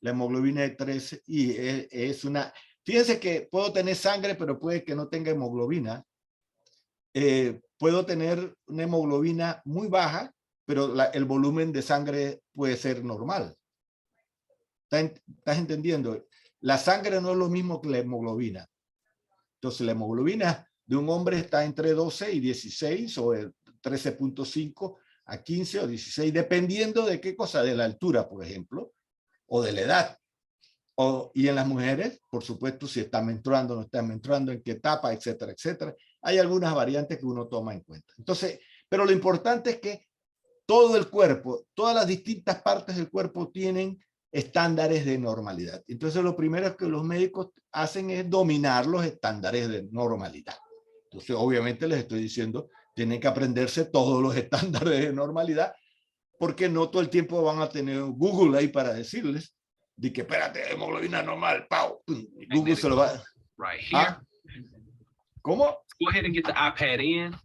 La hemoglobina de 3 y es una... Fíjense que puedo tener sangre, pero puede que no tenga hemoglobina. Puedo tener una hemoglobina muy baja, pero el volumen de sangre puede ser normal. ¿Estás entendiendo? La sangre no es lo mismo que la hemoglobina. Entonces, la hemoglobina de un hombre está entre 12 y 16 o 13.5 a 15 o 16, dependiendo de qué cosa, de la altura, por ejemplo, o de la edad. Y en las mujeres, por supuesto, si está menstruando, no está menstruando, en qué etapa, etcétera, etcétera. Hay algunas variantes que uno toma en cuenta. Entonces, pero lo importante es que todo el cuerpo, todas las distintas partes del cuerpo tienen estándares de normalidad. Entonces, lo primero que los médicos hacen es dominar los estándares de normalidad. Entonces, obviamente les estoy diciendo, tienen que aprenderse todos los estándares de normalidad, porque no todo el tiempo van a tener Google ahí para decirles de que, espérate, hemoglobina normal, pau. Google se lo va. Right here. ¿Cómo? Go ahead and get the iPad in.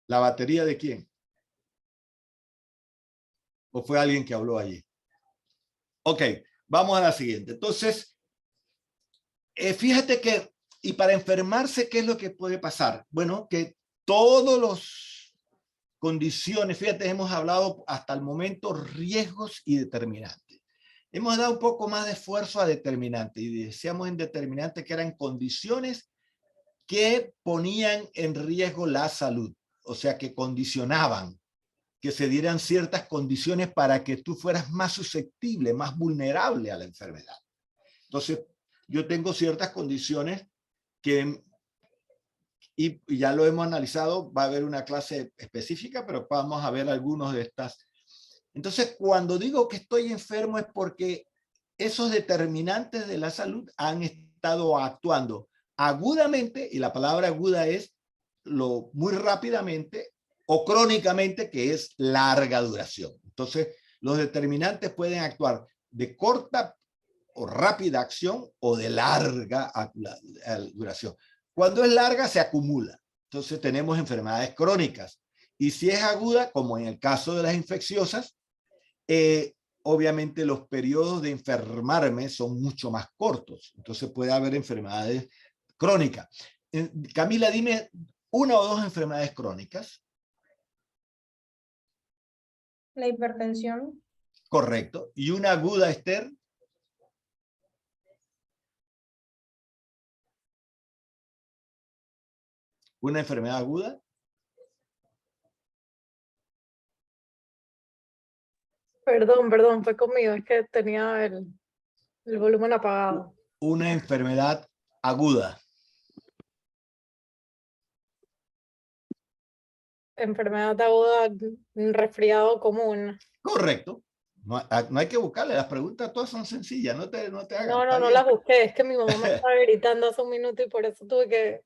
¿La batería de quién? ¿O fue alguien que habló allí? Ok, vamos a la siguiente. Entonces, fíjate que, y para enfermarse, ¿qué es lo que puede pasar? Bueno, que todos los condiciones, fíjate, hemos hablado hasta el momento riesgos y determinantes. Hemos dado un poco más de esfuerzo a determinantes y decíamos en determinantes que eran condiciones que ponían en riesgo la salud, o sea, que condicionaban que se dieran ciertas condiciones para que tú fueras más susceptible, más vulnerable a la enfermedad. Entonces, yo tengo ciertas condiciones que, y ya lo hemos analizado, va a haber una clase específica, pero vamos a ver algunos de estas. Entonces, cuando digo que estoy enfermo es porque esos determinantes de la salud han estado actuando agudamente, y la palabra aguda es muy rápidamente, o crónicamente, que es larga duración. Entonces, los determinantes pueden actuar de corta o rápida acción o de larga duración. Cuando es larga, se acumula. Entonces, tenemos enfermedades crónicas. Y si es aguda, como en el caso de las infecciosas, obviamente los periodos de enfermarme son mucho más cortos. Entonces, puede haber enfermedades crónicas. Camila, dime una o dos enfermedades crónicas. La hipertensión. Correcto. ¿Y una aguda, Esther? una enfermedad aguda? Perdón, fue conmigo, es que tenía el volumen apagado. Una enfermedad aguda. Enfermedad aguda, un resfriado común. Correcto. No hay que buscarle, las preguntas todas son sencillas, no te hagas. No, está no bien. las busqué, es que mi mamá me estaba gritando hace un minuto y por eso tuve que...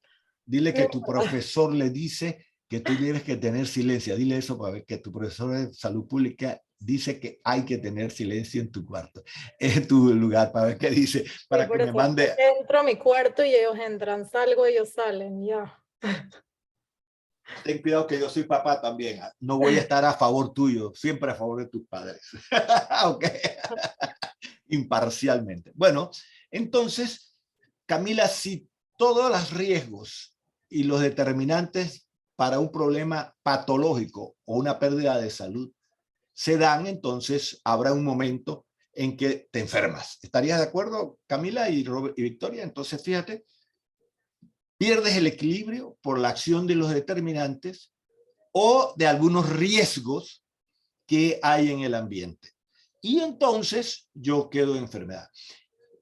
Dile que No, tu profesor le dice que tú tienes que tener silencio. Dile eso para ver que tu profesor de salud pública dice que hay que tener silencio en tu cuarto, en tu lugar, para ver qué dice, para por que me eso mande. entro a mi cuarto y ellos entran, salgo, ellos salen, ya. Ten cuidado que yo soy papá también. No voy a estar a favor tuyo, siempre a favor de tus padres. Ok. Imparcialmente. Bueno, entonces, Camila, si todos los riesgos y los determinantes para un problema patológico o una pérdida de salud se dan, entonces habrá un momento en que te enfermas. ¿Estarías de acuerdo, Camila y Victoria? Entonces, fíjate, pierdes el equilibrio por la acción de los determinantes o de algunos riesgos que hay en el ambiente. Y entonces yo quedo en enfermedad.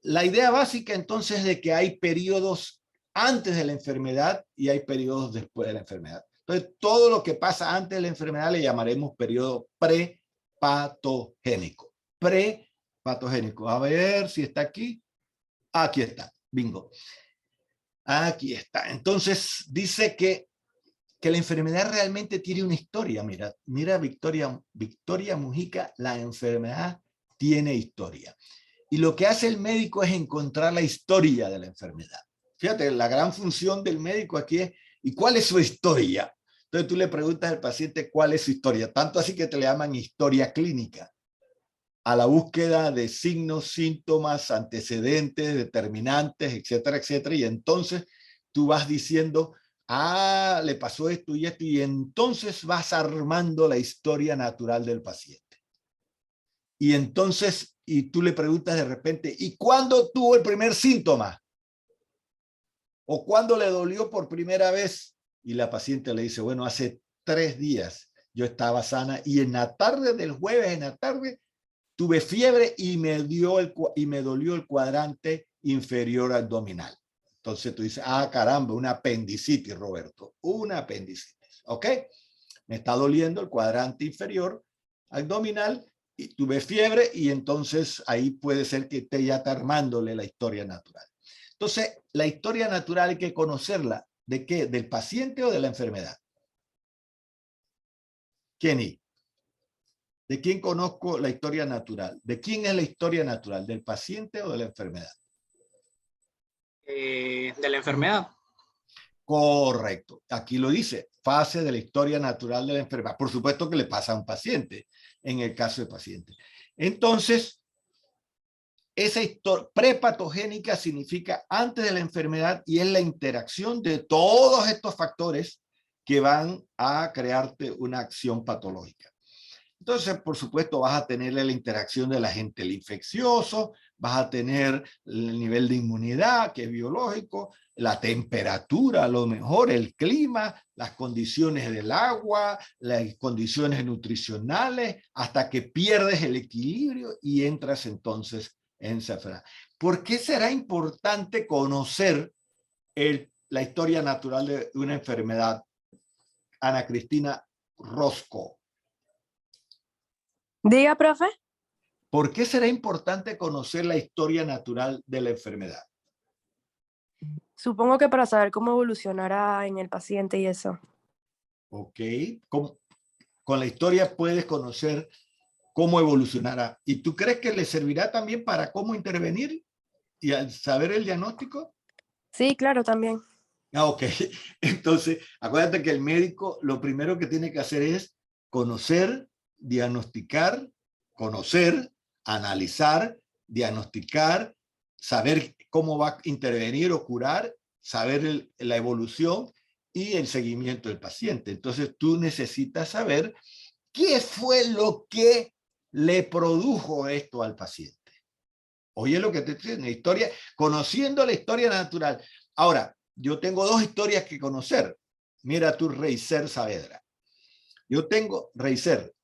La idea básica entonces de que hay periodos antes de la enfermedad y hay periodos después de la enfermedad. Entonces, todo lo que pasa antes de la enfermedad le llamaremos periodo prepatogénico. Prepatogénico. A ver si está aquí. Aquí está. Bingo. Aquí está. Entonces, dice que la enfermedad realmente tiene una historia. Mira Victoria Mujica, la enfermedad tiene historia. Y lo que hace el médico es encontrar la historia de la enfermedad. Fíjate, la gran función del médico aquí es, ¿y cuál es su historia? Entonces tú le preguntas al paciente cuál es su historia. Tanto así que te le llaman historia clínica. A la búsqueda de signos, síntomas, antecedentes, determinantes, etcétera, etcétera. Y entonces tú vas diciendo, le pasó esto y entonces vas armando la historia natural del paciente. Y entonces, y tú le preguntas de repente, ¿y cuándo tuvo el primer síntoma? ¿O cuándo le dolió por primera vez? Y la paciente le dice, bueno, hace 3 días yo estaba sana y en la tarde del jueves, en la tarde, tuve fiebre y me dolió el cuadrante inferior abdominal. Entonces tú dices, caramba, una apendicitis, Roberto, una apendicitis, ¿ok? Me está doliendo el cuadrante inferior abdominal y tuve fiebre y entonces ahí puede ser que esté ya armándole la historia natural. Entonces, la historia natural hay que conocerla. ¿De qué? ¿Del paciente o de la enfermedad? Kenny, ¿de quién conozco la historia natural? ¿De quién es la historia natural? ¿Del paciente o de la enfermedad? De la enfermedad. Correcto. Aquí lo dice, fase de la historia natural de la enfermedad. Por supuesto que le pasa a un paciente, en el caso de paciente. Entonces, esa historia prepatogénica significa antes de la enfermedad y es la interacción de todos estos factores que van a crearte una acción patológica. Entonces, por supuesto, vas a tener la interacción del agente infeccioso, vas a tener el nivel de inmunidad, que es biológico, la temperatura, a lo mejor, el clima, las condiciones del agua, las condiciones nutricionales, hasta que pierdes el equilibrio y entras entonces en esa enfermedad. ¿Por qué será importante conocer la historia natural de una enfermedad? Ana Cristina Rosco. Diga, profe. ¿Por qué será importante conocer la historia natural de la enfermedad? Supongo que para saber cómo evolucionará en el paciente y eso. Ok. Con la historia puedes conocer cómo evolucionará. ¿Y tú crees que le servirá también para cómo intervenir y al saber el diagnóstico? Sí, claro, también. Ok. Entonces, acuérdate que el médico lo primero que tiene que hacer es conocer, diagnosticar, conocer, analizar, diagnosticar, saber cómo va a intervenir o curar, saber la evolución y el seguimiento del paciente. Entonces tú necesitas saber qué fue lo que le produjo esto al paciente. Oye lo que te estoy diciendo, historia, conociendo la historia natural. Ahora, yo tengo 2 historias que conocer. Mira tú, Reiser Saavedra. Yo tengo Reiser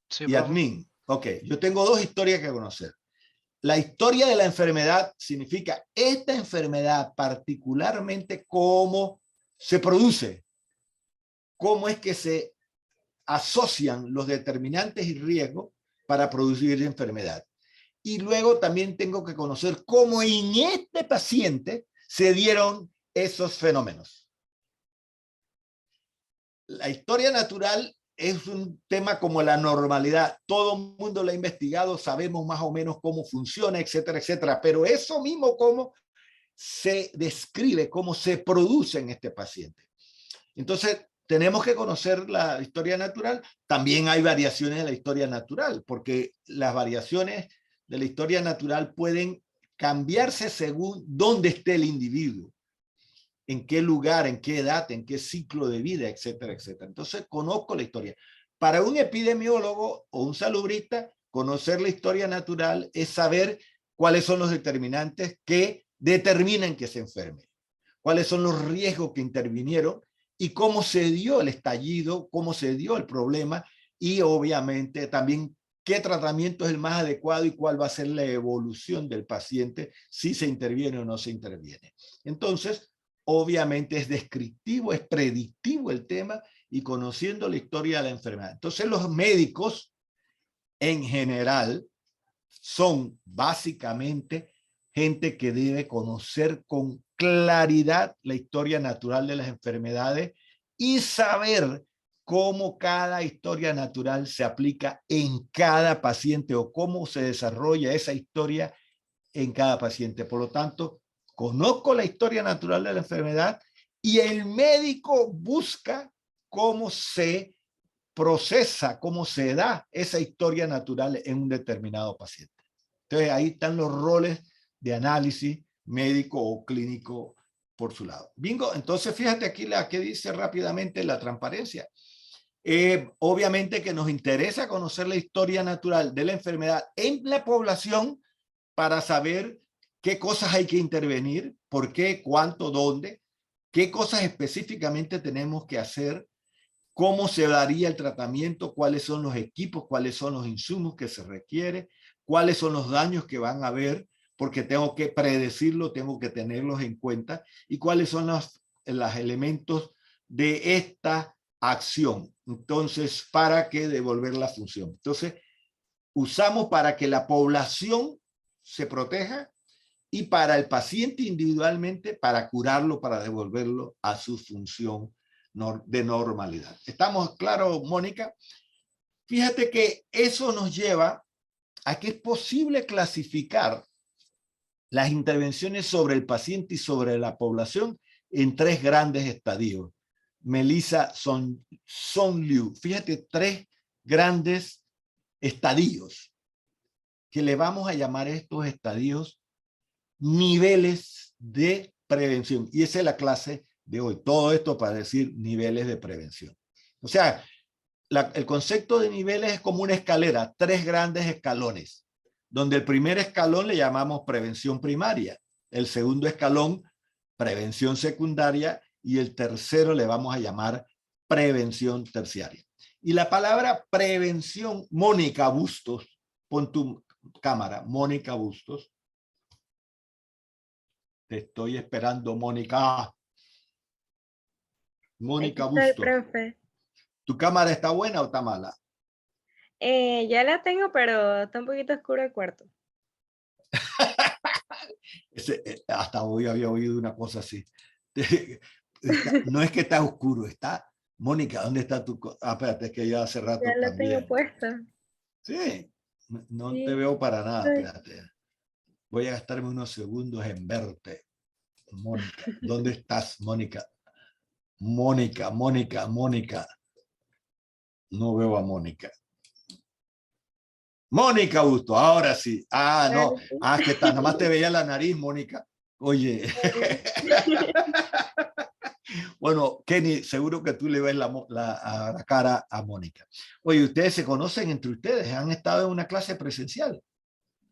Sí, y profe. admin. Ok, yo tengo dos historias que conocer. La historia de la enfermedad significa esta enfermedad, particularmente cómo se produce, cómo es que se asocian los determinantes y riesgos para producir enfermedad. Y luego también tengo que conocer cómo en este paciente se dieron esos fenómenos. La historia natural es un tema como la normalidad. Todo el mundo lo ha investigado, sabemos más o menos cómo funciona, etcétera, etcétera. Pero eso mismo, cómo se describe, cómo se produce en este paciente. Entonces, tenemos que conocer la historia natural. También hay variaciones de la historia natural, porque las variaciones de la historia natural pueden cambiarse según dónde esté el individuo, en qué lugar, en qué edad, en qué ciclo de vida, etcétera, etcétera. Entonces, conozco la historia. Para un epidemiólogo o un salubrista, conocer la historia natural es saber cuáles son los determinantes que determinan que se enferme, cuáles son los riesgos que intervinieron y cómo se dio el estallido, cómo se dio el problema y obviamente también qué tratamiento es el más adecuado y cuál va a ser la evolución del paciente si se interviene o no se interviene. Entonces, obviamente es descriptivo, es predictivo el tema y conociendo la historia de la enfermedad. Entonces los médicos en general son básicamente gente que debe conocer con claridad la historia natural de las enfermedades y saber cómo cada historia natural se aplica en cada paciente o cómo se desarrolla esa historia en cada paciente. Por lo tanto, conozco la historia natural de la enfermedad y el médico busca cómo se procesa, cómo se da esa historia natural en un determinado paciente. Entonces, ahí están los roles de análisis médico o clínico por su lado. Bingo, entonces fíjate aquí la que dice rápidamente la transparencia. Obviamente que nos interesa conocer la historia natural de la enfermedad en la población para saber qué cosas hay que intervenir, por qué, cuánto, dónde, qué cosas específicamente tenemos que hacer, cómo se daría el tratamiento, cuáles son los equipos, cuáles son los insumos que se requiere, cuáles son los daños que van a haber, porque tengo que predecirlo, tengo que tenerlos en cuenta, y cuáles son los elementos de esta acción. Entonces, para que devolver la función. Entonces, usamos para que la población se proteja y para el paciente individualmente para curarlo, para devolverlo a su función de normalidad. ¿Estamos claros, Mónica? Fíjate que eso nos lleva a que es posible clasificar las intervenciones sobre el paciente y sobre la población en tres grandes estadios. Melissa Sonliu, fíjate, tres grandes estadios que le vamos a llamar estos estadios niveles de prevención. Y esa es la clase de hoy. Todo esto para decir niveles de prevención. O sea, el concepto de niveles es como una escalera, tres grandes escalones, donde el primer escalón le llamamos prevención primaria, el segundo escalón, prevención secundaria, y el tercero le vamos a llamar prevención terciaria. Y la palabra prevención, Mónica Bustos, pon tu cámara, Mónica Bustos. Te estoy esperando, Mónica. Mónica Aquí estoy, Bustos. profe. ¿Tu cámara está buena o está mala? Ya la tengo, pero está un poquito oscuro el cuarto. Hasta hoy había oído una cosa así. No es que está oscuro, está... Mónica, ¿dónde está tu...? Espérate, es que ya hace rato Ya la también. tengo puesta. Sí, no Sí. te veo para nada, espérate. Voy a gastarme unos segundos en verte. Mónica, ¿dónde estás, Mónica? Mónica. No veo a Mónica. Mónica Busto, ahora sí. Ah, no. Ah, que nada más te veía la nariz, Mónica. Oye. Bueno, Kenny, seguro que tú le ves la cara a Mónica. Oye, ¿ustedes se conocen entre ustedes? ¿Han estado en una clase presencial?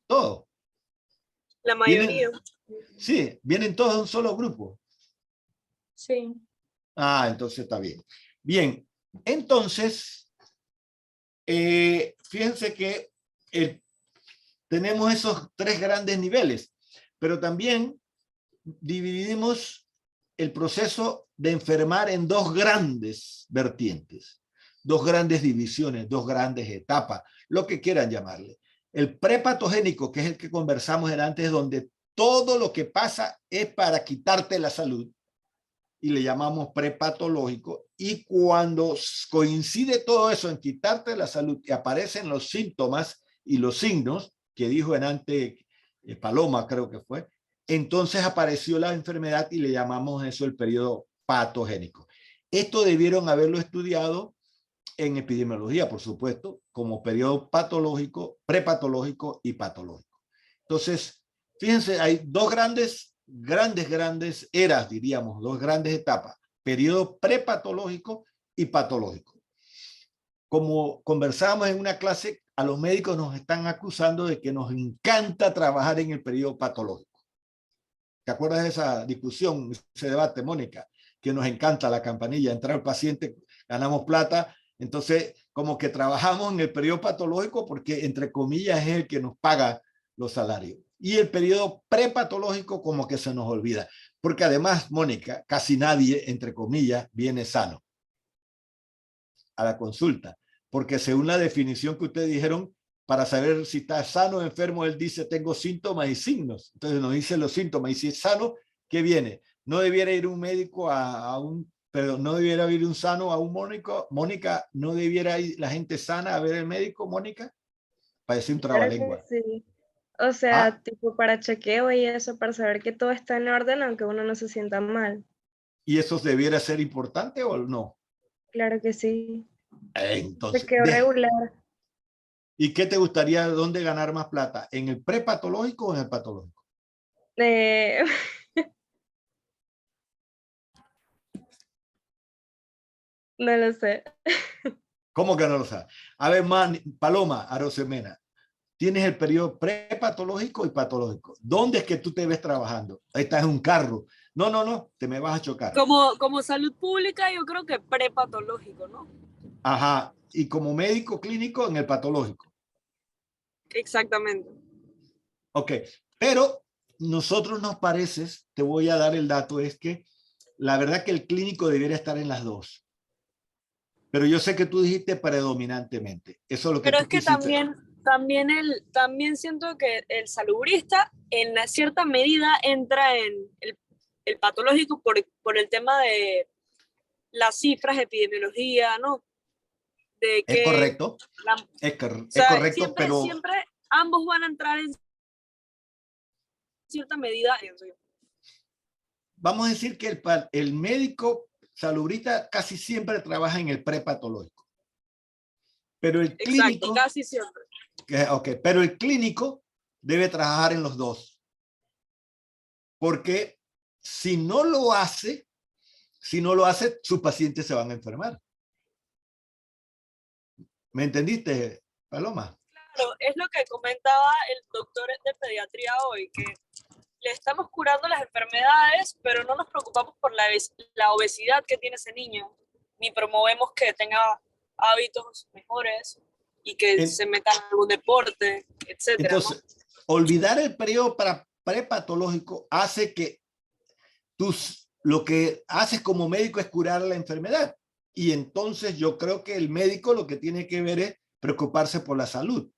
¿Todos? La mayoría. Sí, vienen todos de un solo grupo. Sí. Ah, entonces está bien. Bien, entonces, fíjense que tenemos esos 3 grandes niveles, pero también dividimos el proceso de enfermar en 2 grandes vertientes, 2 grandes divisiones, 2 grandes etapas, lo que quieran llamarle. El prepatogénico, que es el que conversamos antes, donde todo lo que pasa es para quitarte la salud, y le llamamos prepatológico, y cuando coincide todo eso en quitarte la salud y aparecen los síntomas y los signos, que dijo en antes Paloma, creo que fue, entonces apareció la enfermedad y le llamamos eso el periodo patogénico. Esto debieron haberlo estudiado en epidemiología, por supuesto, como periodo patológico, prepatológico y patológico. Entonces, fíjense, hay 2 grandes eras, diríamos, 2 grandes etapas, periodo prepatológico y patológico. Como conversábamos en una clase, a los médicos nos están acusando de que nos encanta trabajar en el periodo patológico. ¿Te acuerdas de esa discusión, ese debate, Mónica? Que nos encanta la campanilla, entrar al paciente, ganamos plata, entonces como que trabajamos en el periodo patológico porque entre comillas es el que nos paga los salarios. Y el periodo prepatológico como que se nos olvida. Porque además, Mónica, casi nadie, entre comillas, viene sano a la consulta. Porque según la definición que ustedes dijeron, para saber si está sano o enfermo, él dice, tengo síntomas y signos. Entonces nos dice los síntomas. Y si es sano, ¿qué viene? No debiera ir un médico perdón, no debiera ir un sano a un Mónica. Mónica, ¿no debiera ir la gente sana a ver el médico, Mónica? Parece un Claro que trabalengua. sí. O sea, ¿Ah? tipo para chequeo y eso, para saber que todo está en orden, aunque uno no se sienta mal. ¿Y eso debiera ser importante o no? Claro que sí. Entonces, Chequeo regular. ¿y qué te gustaría, dónde ganar más plata? ¿En el prepatológico o en el patológico? Eh, no lo sé. ¿Cómo que no lo sabes? A ver, Paloma Arosemena, tienes el periodo prepatológico y patológico. ¿Dónde es que tú te ves trabajando? Ahí estás en un carro. No, no, no, te me vas a chocar. Como salud pública, yo creo que prepatológico, ¿no? Ajá, y como médico clínico en el patológico. Exactamente. Ok, pero nosotros nos parece, te voy a dar el dato, es que la verdad que el clínico debería estar en las 2. Pero yo sé que tú dijiste predominantemente. Eso es lo que Pero tú es que quisiste. también siento que el salubrista en una cierta medida entra en el patológico por el tema de las cifras de epidemiología, ¿no? De Es que correcto, o es sea, correcto, pero siempre ambos van a entrar en cierta medida, pienso yo. vamos a decir que el médico salubrista casi siempre trabaja en el prepatológico. Pero el Exacto, clínico, casi siempre. pero el clínico debe trabajar en los 2. Porque si no lo hace, sus pacientes se van a enfermar. ¿Me entendiste, Paloma? Claro, es lo que comentaba el doctor de pediatría hoy, que le estamos curando las enfermedades, pero no nos preocupamos por la obesidad que tiene ese niño, ni promovemos que tenga hábitos mejores y que se meta en algún deporte, etcétera, Entonces, ¿no? olvidar el periodo prepatológico hace que lo que haces como médico es curar la enfermedad. Y entonces yo creo que el médico lo que tiene que ver es preocuparse por la salud.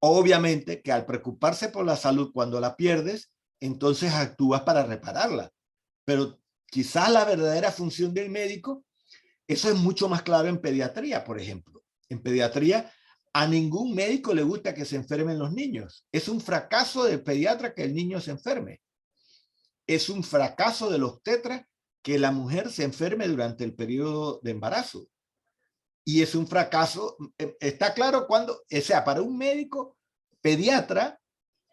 Obviamente que al preocuparse por la salud cuando la pierdes, entonces actúas para repararla. Pero quizás la verdadera función del médico, eso es mucho más claro en pediatría, por ejemplo. En pediatría, a ningún médico le gusta que se enfermen los niños. Es un fracaso del pediatra que el niño se enferme. Es un fracaso del obstetra que la mujer se enferme durante el periodo de embarazo. Y es un fracaso, está claro cuando, o sea, para un médico pediatra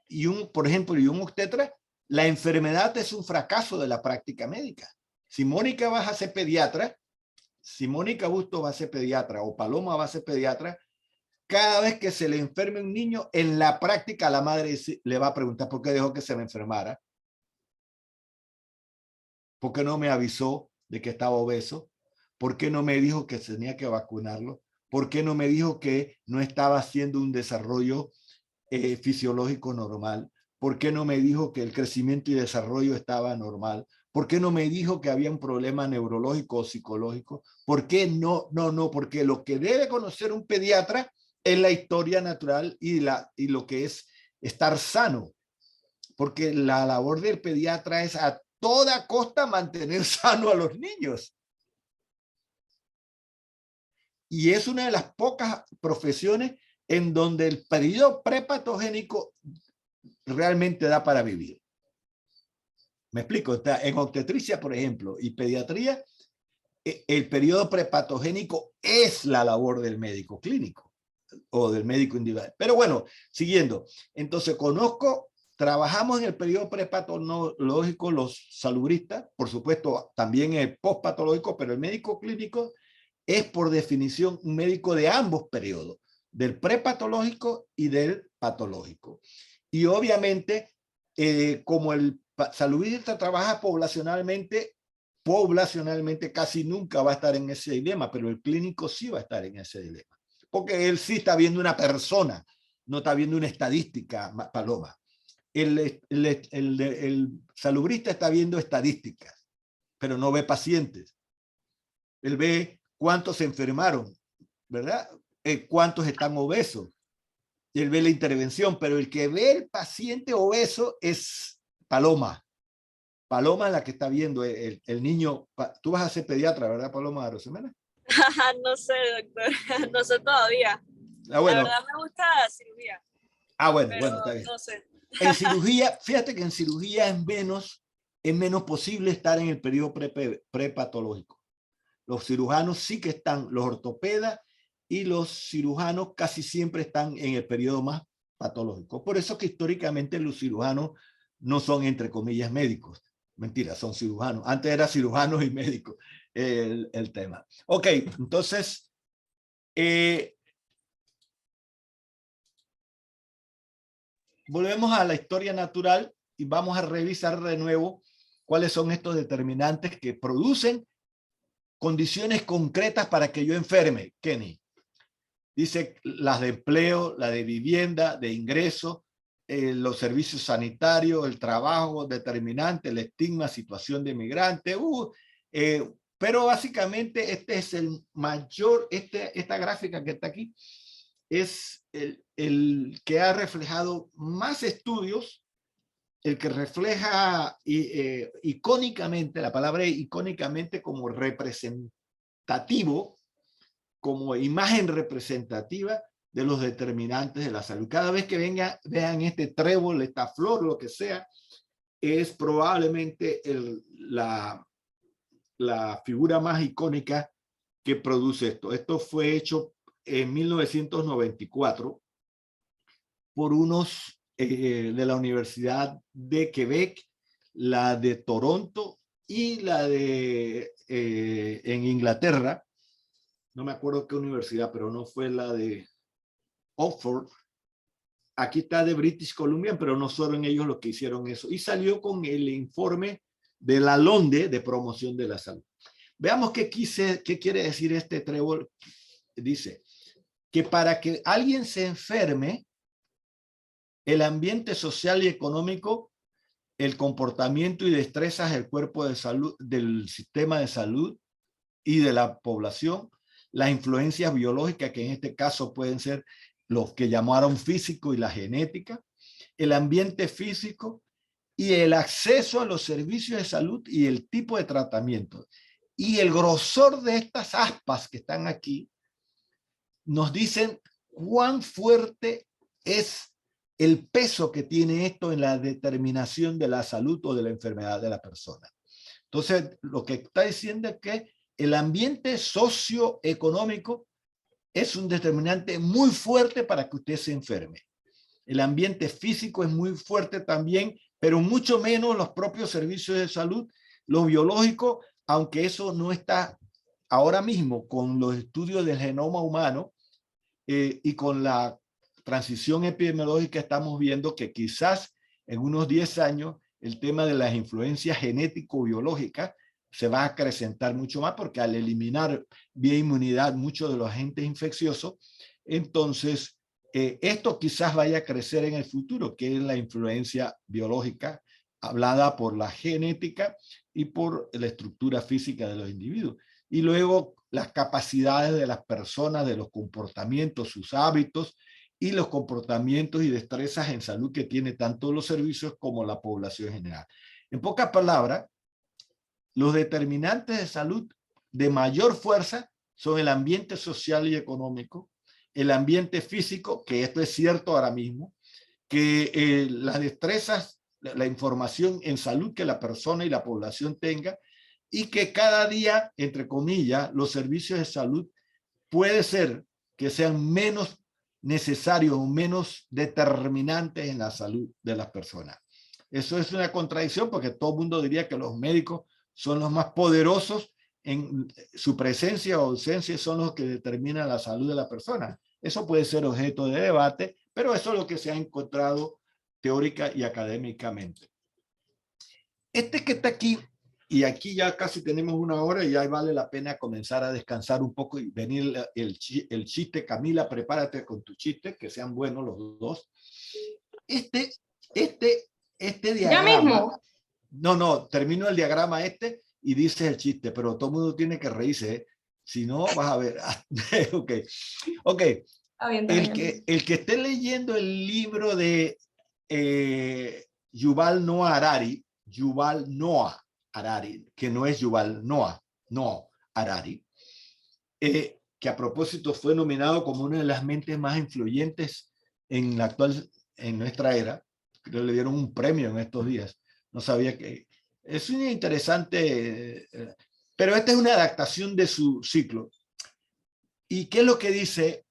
y por ejemplo, y un obstetra, la enfermedad es un fracaso de la práctica médica. Si Mónica va a ser pediatra, si Mónica Busto va a ser pediatra o Paloma va a ser pediatra, cada vez que se le enferme un niño, en la práctica la madre le va a preguntar por qué dejó que se me enfermara. ¿Por qué no me avisó de que estaba obeso? ¿Por qué no me dijo que tenía que vacunarlo? ¿Por qué no me dijo que no estaba haciendo un desarrollo fisiológico normal? ¿Por qué no me dijo que el crecimiento y desarrollo estaba normal? ¿Por qué no me dijo que había un problema neurológico o psicológico? ¿Por qué no? No, porque lo que debe conocer un pediatra es la historia natural y lo que es estar sano. Porque la labor del pediatra es a toda costa mantener sano a los niños. Y es una de las pocas profesiones en donde el periodo prepatogénico realmente da para vivir. Me explico, en obstetricia, por ejemplo, y pediatría, el periodo prepatogénico es la labor del médico clínico o del médico individual. Pero bueno, siguiendo. Entonces, trabajamos en el periodo prepatológico los salubristas, por supuesto, también el postpatológico, pero el médico clínico es por definición un médico de ambos periodos, del prepatológico y del patológico. Y obviamente, como el salubrista trabaja poblacionalmente casi nunca va a estar en ese dilema, pero el clínico sí va a estar en ese dilema. Porque él sí está viendo una persona, no está viendo una estadística, Paloma. El salubrista está viendo estadísticas, pero no ve pacientes. Él ve cuántos se enfermaron, ¿verdad? Cuántos están obesos. Y él ve la intervención, pero el que ve el paciente obeso es Paloma. Paloma es la que está viendo el niño. Tú vas a ser pediatra, ¿verdad, Paloma Rosemena? No sé, doctor, no sé todavía. Bueno. La verdad me gusta la cirugía. Bueno, está bien. No sé. En cirugía, fíjate que en cirugía es menos posible estar en el periodo prepatológico. Los cirujanos sí que están, los ortopedas y los cirujanos casi siempre están en el periodo más patológico. Por eso que históricamente los cirujanos no son, entre comillas, médicos. Mentira, son cirujanos. Antes era cirujanos y médicos el tema. Ok, entonces, volvemos a la historia natural y vamos a revisar de nuevo cuáles son estos determinantes que producen condiciones concretas para que yo enferme. Kenny dice las de empleo, la de vivienda, de ingreso, los servicios sanitarios, el trabajo determinante, el estigma, situación de migrante. Pero básicamente este es el mayor, esta gráfica que está aquí es el que ha reflejado más estudios, el que refleja icónicamente, la palabra icónicamente como representativo, como imagen representativa de los determinantes de la salud. Cada vez que vean este trébol, esta flor, lo que sea, es probablemente la figura más icónica que produce esto. Esto fue hecho en 1994 por unos de la Universidad de Quebec, la de Toronto y la de en Inglaterra. No me acuerdo qué universidad, pero no fue la de Oxford. Aquí está de British Columbia, pero no fueron ellos los que hicieron eso. Y salió con el informe de la LONDE de promoción de la salud. Veamos qué quiere decir este trébol. Dice que para que alguien se enferme, el ambiente social y económico, el comportamiento y destrezas del cuerpo de salud, del sistema de salud y de la población, las influencias biológicas, que en este caso pueden ser los que llamaron físico y la genética, el ambiente físico y el acceso a los servicios de salud y el tipo de tratamiento. Y el grosor de estas aspas que están aquí nos dicen cuán fuerte es el peso que tiene esto en la determinación de la salud o de la enfermedad de la persona. Entonces, lo que está diciendo es que el ambiente socioeconómico es un determinante muy fuerte para que usted se enferme. El ambiente físico es muy fuerte también, pero mucho menos los propios servicios de salud, lo biológico, aunque eso no está ahora mismo con los estudios del genoma humano y con la transición epidemiológica estamos viendo que quizás en unos 10 años el tema de las influencias genético-biológicas se va a acrecentar mucho más, porque al eliminar vía inmunidad muchos de los agentes infecciosos, entonces esto quizás vaya a crecer en el futuro, que es la influencia biológica hablada por la genética y por la estructura física de los individuos. Y luego las capacidades de las personas, de los comportamientos, sus hábitos y los comportamientos y destrezas en salud que tiene tanto los servicios como la población general. En pocas palabras, los determinantes de salud de mayor fuerza son el ambiente social y económico, el ambiente físico, que esto es cierto ahora mismo, que las destrezas, la información en salud que la persona y la población tenga, y que cada día, entre comillas, los servicios de salud puede ser que sean menos necesarios o menos determinantes en la salud de las personas. Eso es una contradicción, porque todo el mundo diría que los médicos son los más poderosos, en su presencia o ausencia son los que determinan la salud de la persona. Eso puede ser objeto de debate, pero eso es lo que se ha encontrado teórica y académicamente. Este que está aquí, y aquí ya casi tenemos una hora y ya vale la pena comenzar a descansar un poco y venir el chiste. Camila, prepárate con tu chiste, que sean buenos los dos. Este diagrama. ¿Ya mismo? No, termino el diagrama y dices el chiste, pero todo el mundo tiene que reírse, ¿eh? Si no, vas a ver. Ok. Está bien, está bien. El que esté leyendo el libro de Yuval Noah Harari, que no es Yuval Noah Harari, que a propósito fue nominado como una de las mentes más influyentes en nuestra era. Creo que le dieron un premio en estos días. No sabía que... Es un interesante... pero esta es una adaptación de su ciclo. ¿Y qué es lo que dice?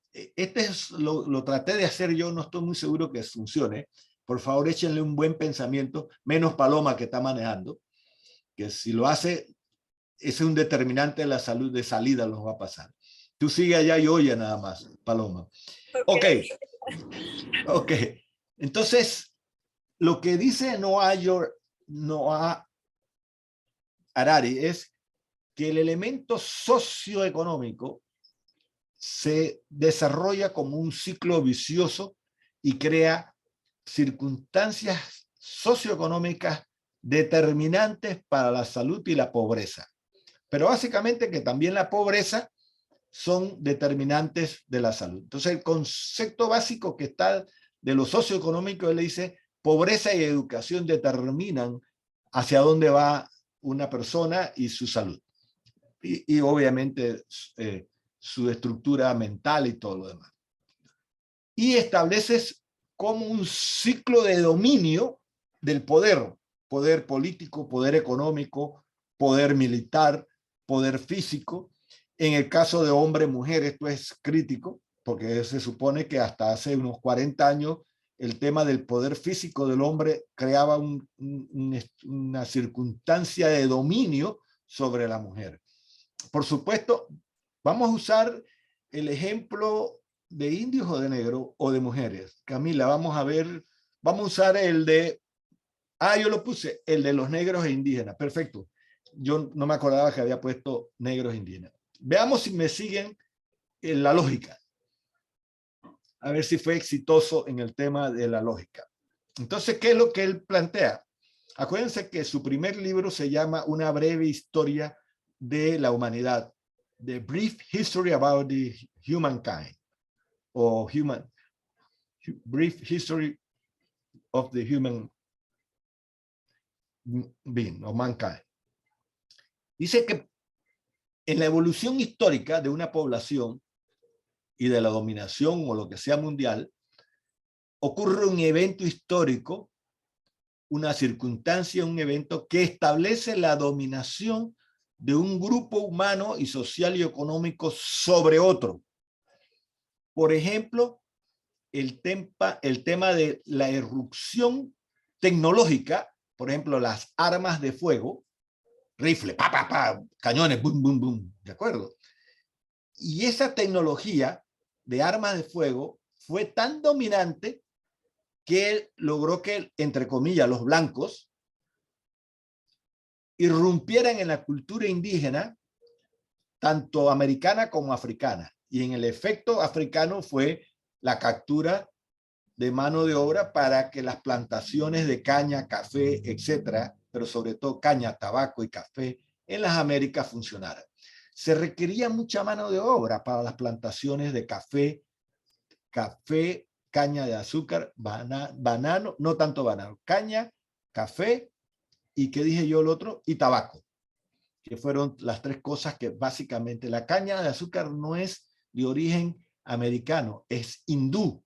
Lo traté de hacer yo, no estoy muy seguro que funcione. Por favor, échenle un buen pensamiento, menos Paloma, que está manejando, que si lo hace, ese es un determinante de la salud, de salida nos va a pasar. Tú sigue allá y oye nada más, Paloma. Ok. Entonces, lo que dice Noah Harari es que el elemento socioeconómico se desarrolla como un ciclo vicioso y crea circunstancias socioeconómicas determinantes para la salud y la pobreza. Pero básicamente que también la pobreza son determinantes de la salud. Entonces el concepto básico que está de lo socioeconómico, él dice, pobreza y educación determinan hacia dónde va una persona y su salud. Y obviamente su estructura mental y todo lo demás. Y estableces como un ciclo de dominio del poder político, poder económico, poder militar, poder físico. En el caso de hombre-mujer esto es crítico, porque se supone que hasta hace unos 40 años el tema del poder físico del hombre creaba una circunstancia de dominio sobre la mujer. Por supuesto, vamos a usar el ejemplo de indios o de negros o de mujeres. Camila, vamos a usar el de, yo lo puse, el de los negros e indígenas. Perfecto. Yo no me acordaba que había puesto negros e indígenas. Veamos si me siguen en la lógica. A ver si fue exitoso en el tema de la lógica. Entonces, ¿qué es lo que él plantea? Acuérdense que su primer libro se llama Una breve historia de la humanidad. The Brief History About the Humankind. O Brief History of the Human Being, o Mankind. Dice que en la evolución histórica de una población y de la dominación o lo que sea mundial, ocurre un evento histórico, una circunstancia, un evento que establece la dominación de un grupo humano y social y económico sobre otro. Por ejemplo, el tema de la irrupción tecnológica, por ejemplo, las armas de fuego, rifle, cañones, boom, boom, boom, ¿de acuerdo? Y esa tecnología de armas de fuego fue tan dominante que logró que, entre comillas, los blancos irrumpieran en la cultura indígena, tanto americana como africana. Y en el efecto africano fue la captura de mano de obra para que las plantaciones de caña, café, etcétera, pero sobre todo caña, tabaco y café en las Américas funcionaran. Se requería mucha mano de obra para las plantaciones de café, caña de azúcar, banano, no tanto banano, caña, café y ¿qué dije yo el otro? Y tabaco, que fueron las tres cosas que básicamente la caña de azúcar no es de origen americano, es hindú.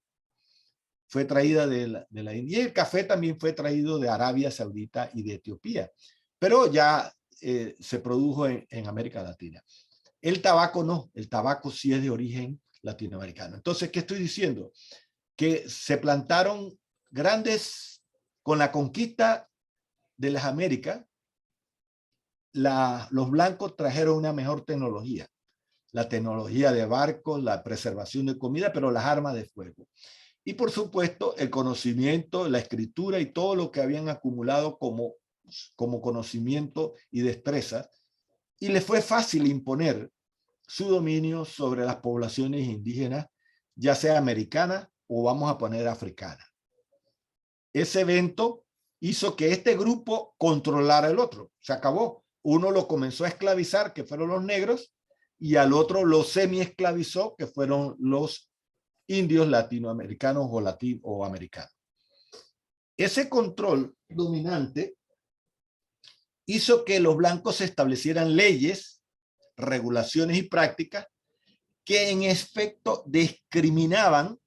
Fue traída de la India y el café también fue traído de Arabia Saudita y de Etiopía, pero ya se produjo en América Latina. El tabaco no, el tabaco sí es de origen latinoamericano. Entonces, ¿qué estoy diciendo? Que se plantaron grandes, con la conquista de las Américas, los blancos trajeron una mejor tecnología, la tecnología de barcos, la preservación de comida, pero las armas de fuego. Y por supuesto, el conocimiento, la escritura y todo lo que habían acumulado como conocimiento y destreza. Y les fue fácil imponer su dominio sobre las poblaciones indígenas, ya sea americana o vamos a poner africana. Ese evento hizo que este grupo controlara el otro. Se acabó. Uno lo comenzó a esclavizar, que fueron los negros, y al otro lo semi-esclavizó, que fueron los indios latinoamericanos o americanos. Ese control dominante hizo que los blancos establecieran leyes, regulaciones y prácticas que en efecto discriminaban,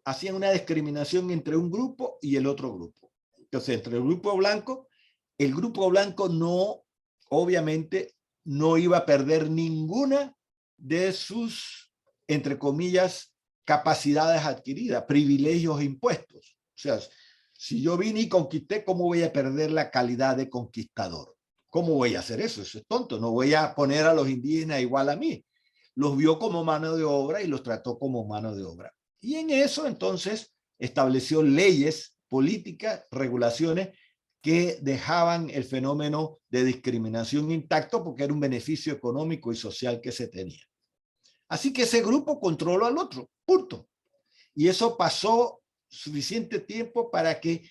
hacían una discriminación entre un grupo y el otro grupo. Entonces, entre el grupo blanco no, obviamente, no iba a perder ninguna de sus, entre comillas, capacidades adquiridas, privilegios e impuestos. O sea, si yo vine y conquisté, ¿cómo voy a perder la calidad de conquistador? ¿Cómo voy a hacer eso? Eso es tonto. No voy a poner a los indígenas igual a mí. Los vio como mano de obra y los trató como mano de obra. Y en eso, entonces, estableció leyes, políticas, regulaciones que dejaban el fenómeno de discriminación intacto porque era un beneficio económico y social que se tenía. Así que ese grupo controló al otro, punto. Y eso pasó suficiente tiempo para que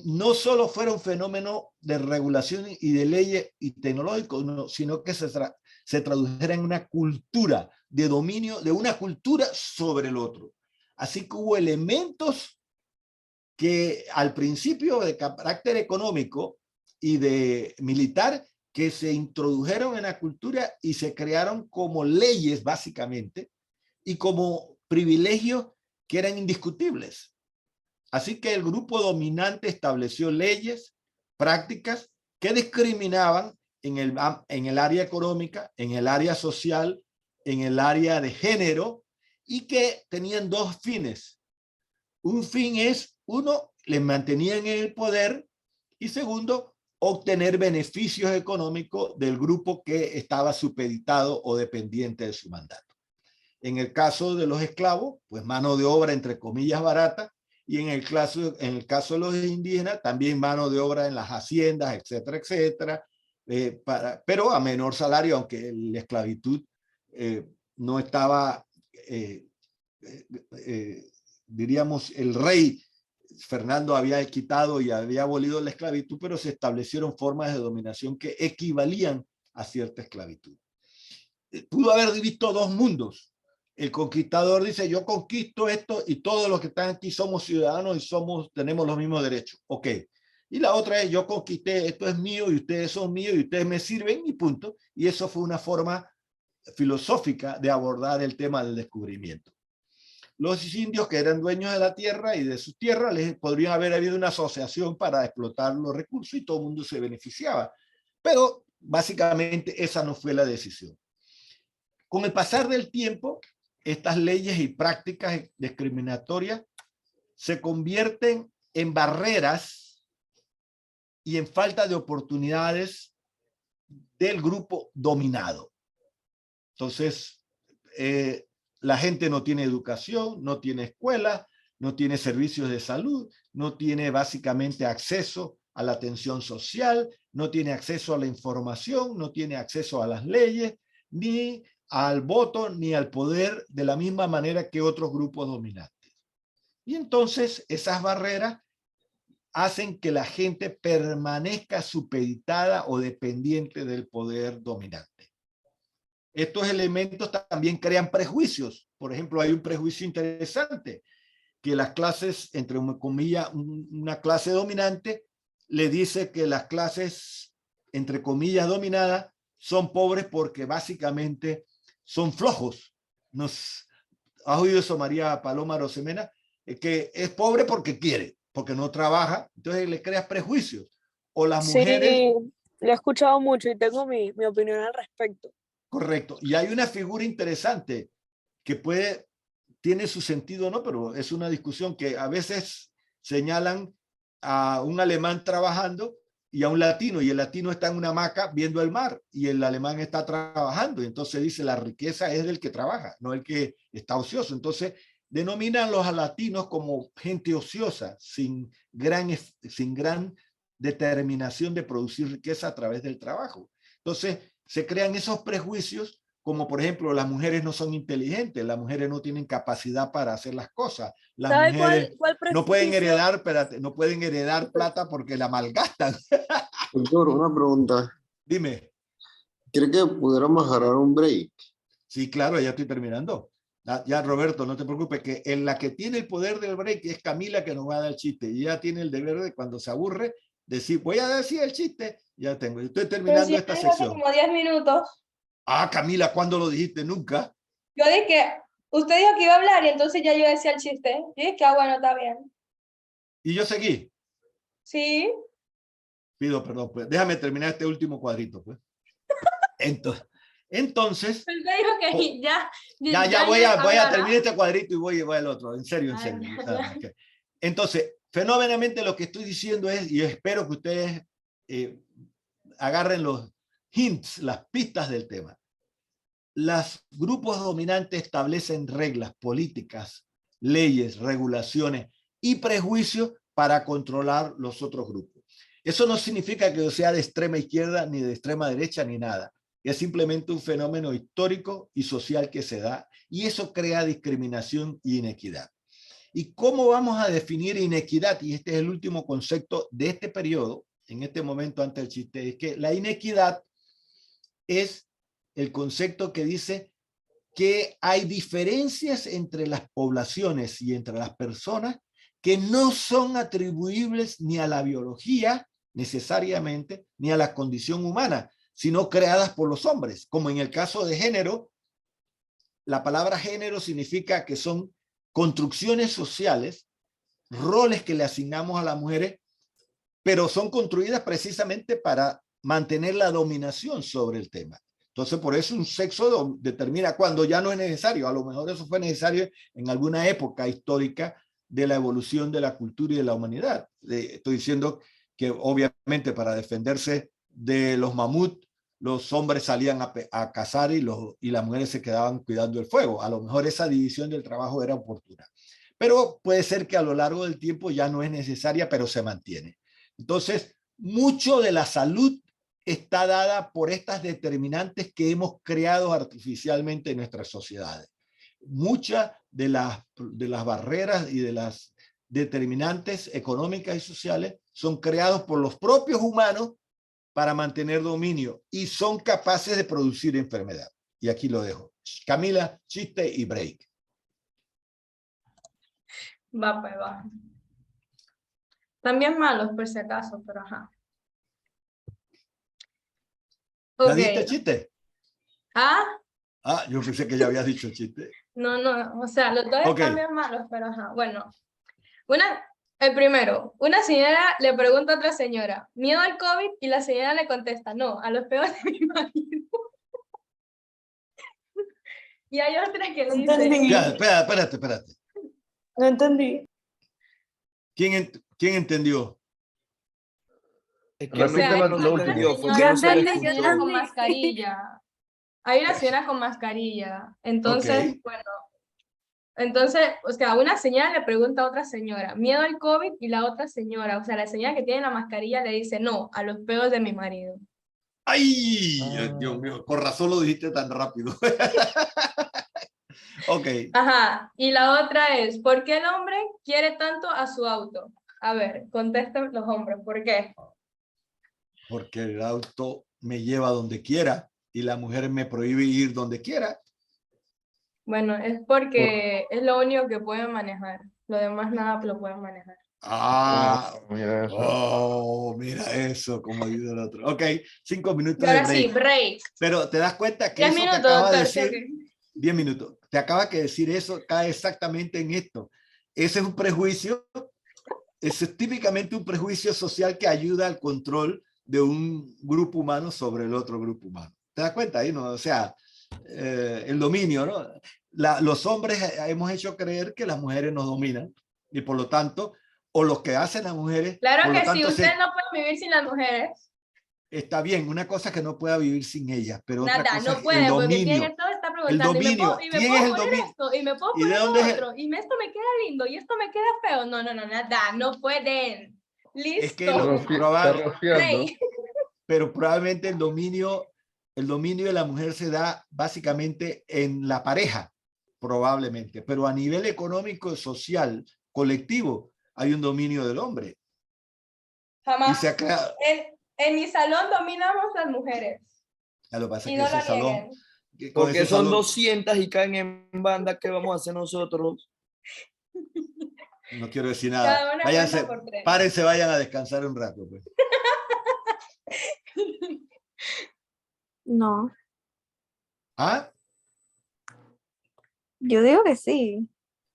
no solo fuera un fenómeno de regulación y de leyes y tecnológico, sino que se tradujera en una cultura de dominio de una cultura sobre el otro. Así que hubo elementos que al principio de carácter económico y de militar que se introdujeron en la cultura y se crearon como leyes básicamente y como privilegios que eran indiscutibles. Así que el grupo dominante estableció leyes, prácticas que discriminaban en el área económica, en el área social, en el área de género y que tenían dos fines. Un fin es, uno, les mantenían en el poder y segundo, obtener beneficios económicos del grupo que estaba supeditado o dependiente de su mandato. En el caso de los esclavos, pues mano de obra entre comillas barata, y en el caso de los indígenas, también mano de obra en las haciendas, etcétera, etcétera, pero a menor salario, aunque la esclavitud no estaba, diríamos, el rey Fernando había quitado y había abolido la esclavitud, pero se establecieron formas de dominación que equivalían a cierta esclavitud. Pudo haber visto dos mundos. El conquistador dice, yo conquisto esto y todos los que están aquí somos ciudadanos y tenemos los mismos derechos. Ok. Y la otra es, yo conquisté, esto es mío y ustedes son míos y ustedes me sirven y punto. Y eso fue una forma filosófica de abordar el tema del descubrimiento. Los indios que eran dueños de la tierra y de sus tierras, les podría haber habido una asociación para explotar los recursos y todo el mundo se beneficiaba. Pero básicamente esa no fue la decisión. Con el pasar del tiempo, estas leyes y prácticas discriminatorias se convierten en barreras y en falta de oportunidades del grupo dominado. Entonces, la gente no tiene educación, no tiene escuela, no tiene servicios de salud, no tiene básicamente acceso a la atención social, no tiene acceso a la información, no tiene acceso a las leyes, ni al voto, ni al poder de la misma manera que otros grupos dominantes. Y entonces esas barreras hacen que la gente permanezca supeditada o dependiente del poder dominante. Estos elementos también crean prejuicios. Por ejemplo, hay un prejuicio interesante, que las clases, entre comillas, una clase dominante, le dice que las clases, entre comillas, dominadas, son pobres porque básicamente son flojos. ¿Has oído eso, María Paloma Rosemena? Que es pobre porque quiere, porque no trabaja, entonces le creas prejuicios. O las mujeres... Sí, lo he escuchado mucho y tengo mi opinión al respecto. Correcto. Y hay una figura interesante que tiene su sentido, ¿no? Pero es una discusión que a veces señalan a un alemán trabajando y a un latino, y el latino está en una hamaca viendo el mar y el alemán está trabajando. Y entonces dice, la riqueza es del que trabaja, no el que está ocioso. Entonces denominan los latinos como gente ociosa, sin gran determinación de producir riqueza a través del trabajo. Entonces se crean esos prejuicios, como por ejemplo, las mujeres no son inteligentes, las mujeres no tienen capacidad para hacer las cosas, las mujeres no pueden heredar, espérate, no pueden heredar plata porque la malgastan. Doctor, una pregunta. Dime. ¿Cree que pudiéramos agarrar un break? Sí, claro, ya estoy terminando. Ya, Roberto, no te preocupes, que en la que tiene el poder del break es Camila, que nos va a dar el chiste, y ella tiene el deber de, cuando se aburre, decir, voy a decir el chiste, ya tengo. Estoy terminando esta sección. Como 10 minutos. Ah, Camila, ¿cuándo lo dijiste? Nunca. Yo dije, usted dijo que iba a hablar y entonces ya yo decía el chiste. Yo dije que, bueno, está bien. ¿Y yo seguí? Sí. Pido perdón, pues. Déjame terminar este último cuadrito, pues. Entonces Usted dijo que ya voy a terminar este cuadrito y voy al otro. En serio, en serio. Okay. Entonces, fenómenamente lo que estoy diciendo es, y espero que ustedes agarren los hints, las pistas del tema. Los grupos dominantes establecen reglas políticas, leyes, regulaciones y prejuicios para controlar los otros grupos. Eso no significa que yo sea de extrema izquierda ni de extrema derecha ni nada. Es simplemente un fenómeno histórico y social que se da, y eso crea discriminación y inequidad. ¿Y cómo vamos a definir inequidad? Y este es el último concepto de este periodo, en este momento antes del chiste, es que la inequidad es el concepto que dice que hay diferencias entre las poblaciones y entre las personas que no son atribuibles ni a la biología necesariamente, ni a la condición humana, sino creadas por los hombres. Como en el caso de género, la palabra género significa que son construcciones sociales, roles que le asignamos a las mujeres, pero son construidas precisamente para mantener la dominación sobre el tema. Entonces, por eso un sexo determina cuando ya no es necesario. A lo mejor eso fue necesario en alguna época histórica de la evolución de la cultura y de la humanidad. Estoy diciendo que obviamente para defenderse de los mamuts, los hombres salían a cazar y las mujeres se quedaban cuidando el fuego. A lo mejor esa división del trabajo era oportuna. Pero puede ser que a lo largo del tiempo ya no es necesaria, pero se mantiene. Entonces, mucho de la salud está dada por estas determinantes que hemos creado artificialmente en nuestras sociedades. Muchas de las barreras y de las determinantes económicas y sociales son creados por los propios humanos para mantener dominio y son capaces de producir enfermedad. Y aquí lo dejo. Camila, chiste y break. Va, pues va. También malos, por si acaso, pero ajá. ¿Ya diste el chiste? ¿Ah? Ah, yo pensé que ya habías dicho el chiste. No, o sea, los dos están bien malos, pero ajá. Bueno, el primero, una señora le pregunta a otra señora, ¿miedo al COVID? Y la señora le contesta, no, a los peores de mi marido. Y hay otra que dice... Ya, espérate. No entendí. ¿Quién entendió? Es que lo último. Yo entendí con mascarilla. Hay una señora con mascarilla. Entonces, bueno, Entonces, o sea, una señora le pregunta a otra señora, miedo al COVID, y la otra señora, o sea, la señora que tiene la mascarilla le dice, no, a los peos de mi marido. ¡Ay! Dios mío, con razón lo dijiste tan rápido. Ok. Ajá, y la otra es, ¿por qué el hombre quiere tanto a su auto? A ver, contesten los hombres, ¿por qué? Porque el auto me lleva donde quiera y la mujer me prohíbe ir donde quiera. Bueno, es porque es lo único que pueden manejar. Lo demás nada lo pueden manejar. Ah, Mira eso. oh, mira eso, como dice el otro. Ok, 5 minutos Y ahora de sí, break. break. Pero te das cuenta que 10 eso que minutos, acaba de doctor. ¿sí o decir, qué? 10 minutos, te acaba de decir eso, cae exactamente en esto. Ese es un prejuicio, ese es típicamente un prejuicio social que ayuda al control de un grupo humano sobre el otro grupo humano. ¿Te das cuenta ahí, no? O sea, el dominio, ¿no? Los hombres hemos hecho creer que las mujeres nos dominan y por lo tanto, o los que hacen las mujeres, Claro por lo que sí, tanto, ustedes no pueden vivir sin las mujeres. está bien, una cosa que no pueda vivir sin ellas, pero otra Nada, cosa no es el puede, porque dominio. tiene todo está El preguntando, dominio. y me ¿Quién puedo es el poner dominio? esto, y me puedo ¿Y de poner dónde lo es otro, y esto me queda lindo, y esto me queda feo. No, no, no, nada, no pueden. Es que Listo. Está rociando. Rey. pero probablemente el dominio de la mujer se da básicamente en la pareja, probablemente, pero a nivel económico, social, colectivo, hay un dominio del hombre. Y Jamás. se ha creado, En mi salón dominamos las mujeres. lo que pasa es Y que no ese lo salón, nieguen. con Porque ese son salón, 200 y caen en banda, ¿qué vamos a hacer nosotros? no quiero decir nada. Cada una Váyanse, cuenta por 3. párense, vayan a descansar un rato. Pues. No, ¿Ah? yo digo que sí.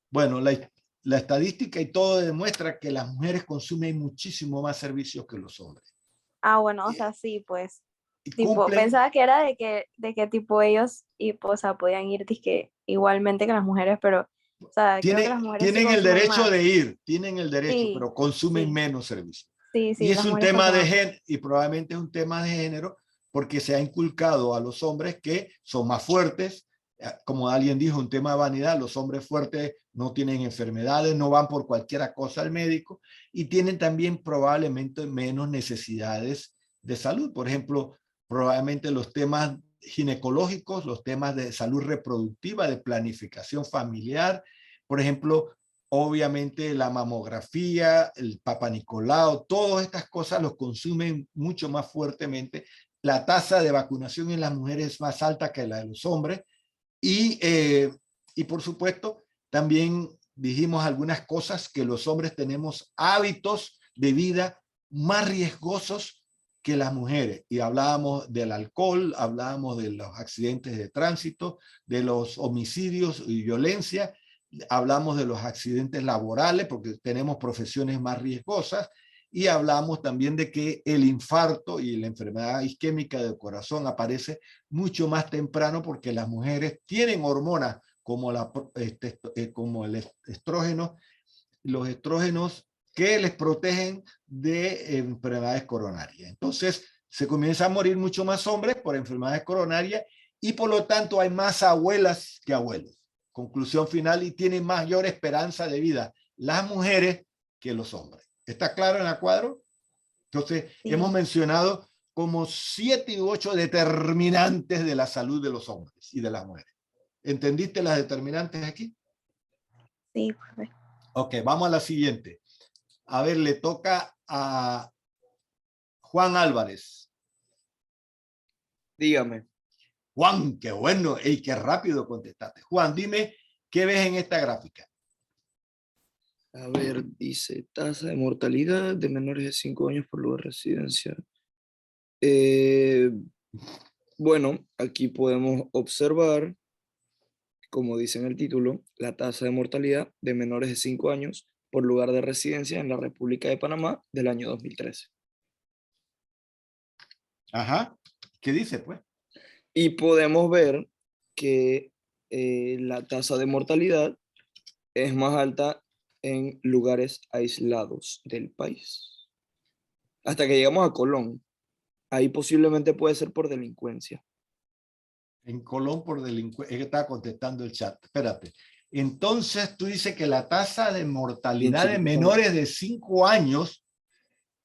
Bueno, la estadística y todo demuestra que las mujeres consumen muchísimo más servicios que los hombres. Ah, bueno, o sea, sí, pues. Y Tipo, cumplen, pensaba que era de que tipo ellos y pues, o sea, podían ir dizque, igualmente que las mujeres, pero, o sea, creo que las mujeres sí tienen el consumen derecho más. de ir, tienen el derecho, Sí, pero consumen sí, menos servicios. sí, Y sí, es las un mujeres tema de consumen. género, y probablemente es un tema de género, porque se ha inculcado a los hombres que son más fuertes, como alguien dijo, un tema de vanidad, los hombres fuertes no tienen enfermedades, no van por cualquier cosa al médico, y tienen también probablemente menos necesidades de salud. Por ejemplo, probablemente los temas ginecológicos, los temas de salud reproductiva, de planificación familiar, por ejemplo, obviamente la mamografía, el Papa Nicolau, todas estas cosas los consumen mucho más fuertemente. La tasa de vacunación en las mujeres es más alta que la de los hombres y por supuesto también dijimos algunas cosas que los hombres tenemos hábitos de vida más riesgosos que las mujeres y hablábamos del alcohol, hablábamos de los accidentes de tránsito, de los homicidios y violencia, hablamos de los accidentes laborales porque tenemos profesiones más riesgosas y hablamos también de que el infarto y la enfermedad isquémica del corazón aparece mucho más temprano porque las mujeres tienen hormonas como, como el estrógeno, los estrógenos que les protegen de enfermedades coronarias. Entonces, se comienza a morir mucho más hombres por enfermedades coronarias y por lo tanto hay más abuelas que abuelos. Conclusión final, y tienen mayor esperanza de vida las mujeres que los hombres. ¿Está claro en el cuadro? Entonces, Sí. hemos mencionado como 7 u 8 determinantes de la salud de los hombres y de las mujeres. ¿Entendiste las determinantes aquí? Sí, pues. Ok, vamos a la siguiente. A ver, le toca a Juan Álvarez. Dígame. Juan, qué bueno. ¡Ey, qué rápido contestaste! Juan, dime, ¿qué ves en esta gráfica? A ver, dice tasa de mortalidad de menores de 5 años por lugar de residencia. Bueno, aquí podemos observar, como dice en el título, la tasa de mortalidad de menores de 5 años por lugar de residencia en la República de Panamá del año 2013. Ajá. ¿Qué dice, pues? Y podemos ver que la tasa de mortalidad es más alta en lugares aislados del país. Hasta que llegamos a Colón. Ahí posiblemente puede ser por delincuencia. En Colón por delincuencia. Es que estaba contestando el chat. Espérate. Entonces tú dices que la tasa de mortalidad de chiquito. menores de 5 años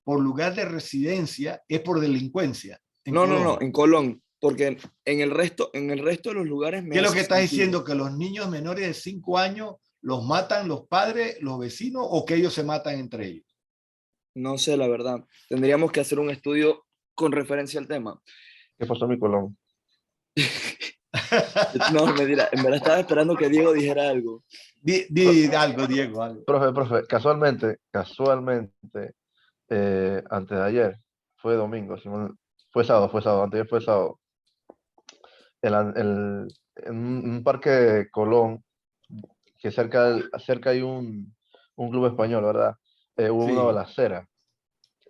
por lugar de residencia es por delincuencia. En No, Colombia. en Colón, porque en el resto de los lugares me ¿Qué es lo hace que estás sentido. diciendo? ¿Que los niños menores de 5 años los matan los padres, los vecinos, o que ellos se matan entre ellos? No sé, la verdad. Tendríamos que hacer un estudio con referencia al tema. ¿Qué pasó en mi Colón? No, mentira. En verdad estaba esperando que Diego dijera algo. Di algo, Diego, algo. Profe, casualmente, antes de ayer, fue domingo, fue sábado, antes de ayer fue sábado. En un parque de Colón, que cerca hay un club español, ¿verdad? Hubo una Sí. balacera,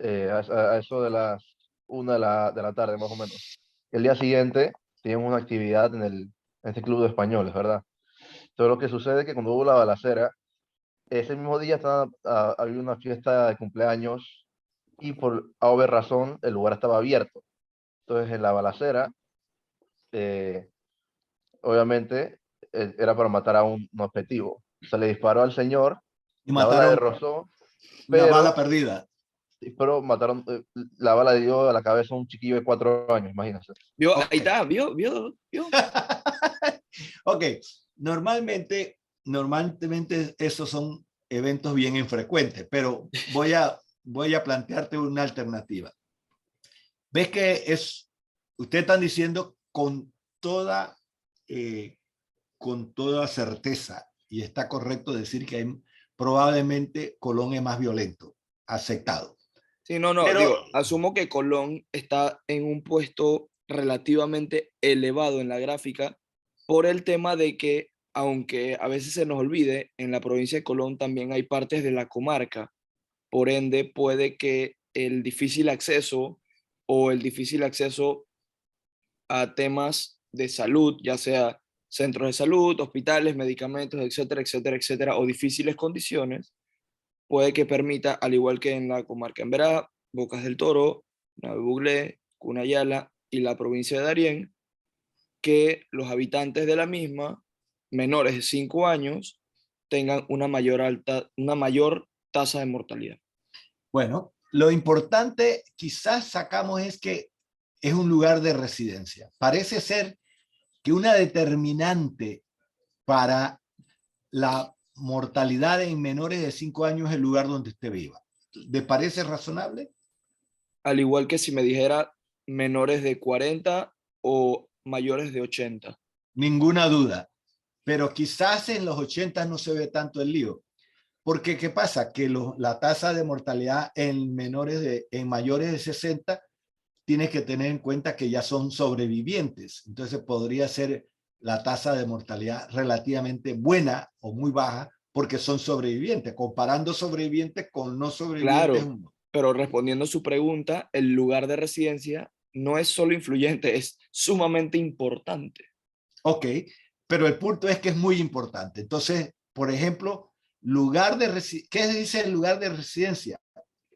a eso de las 1 de la tarde, más o menos. El día siguiente tenían una actividad en este club de españoles, ¿verdad? Entonces lo que sucede es que cuando hubo la balacera, ese mismo día había una fiesta de cumpleaños y por a razón el lugar estaba abierto. Entonces en la balacera, obviamente, era para matar a un objetivo. Se le disparó al señor, Y la bala mataron rozó, una bala pero, perdida. pero mataron, la bala le dio a la cabeza a un chiquillo de 4 años, imagínense. ¿Vio? Ok. Ahí está, ¿vio? Ok, normalmente esos son eventos bien infrecuentes, pero voy a plantearte una alternativa. ¿Ves que ustedes están diciendo toda, con toda certeza, y está correcto decir que probablemente Colón es más violento, aceptado? Sí, no, Pero- digo, asumo que Colón está en un puesto relativamente elevado en la gráfica por el tema de que, aunque a veces se nos olvide, en la provincia de Colón también hay partes de la comarca. Por ende, puede que el difícil acceso a temas de salud, ya sea centros de salud, hospitales, medicamentos, etcétera, etcétera, etcétera, o difíciles condiciones, puede que permita, al igual que en la comarca en Verá, Bocas del Toro, Nave Buglé, Cunayala y la provincia de Darién, que los habitantes de la misma, menores de 5 años, tengan una mayor tasa de mortalidad. Bueno, lo importante quizás sacamos es que es un lugar de residencia. Parece ser que una determinante para la mortalidad en menores de 5 años es el lugar donde usted viva. ¿Le parece razonable? Al igual que si me dijera menores de 40 o mayores de 80. Ninguna duda. Pero quizás en los 80 no se ve tanto el lío. Porque ¿qué pasa? Que la tasa de mortalidad en mayores de 60 tienes que tener en cuenta que ya son sobrevivientes. Entonces podría ser la tasa de mortalidad relativamente buena o muy baja porque son sobrevivientes, comparando sobrevivientes con no sobrevivientes. Claro, pero respondiendo a su pregunta, el lugar de residencia no es solo influyente, es sumamente importante. Ok, pero el punto es que es muy importante. Entonces, por ejemplo, ¿qué dice el lugar de residencia?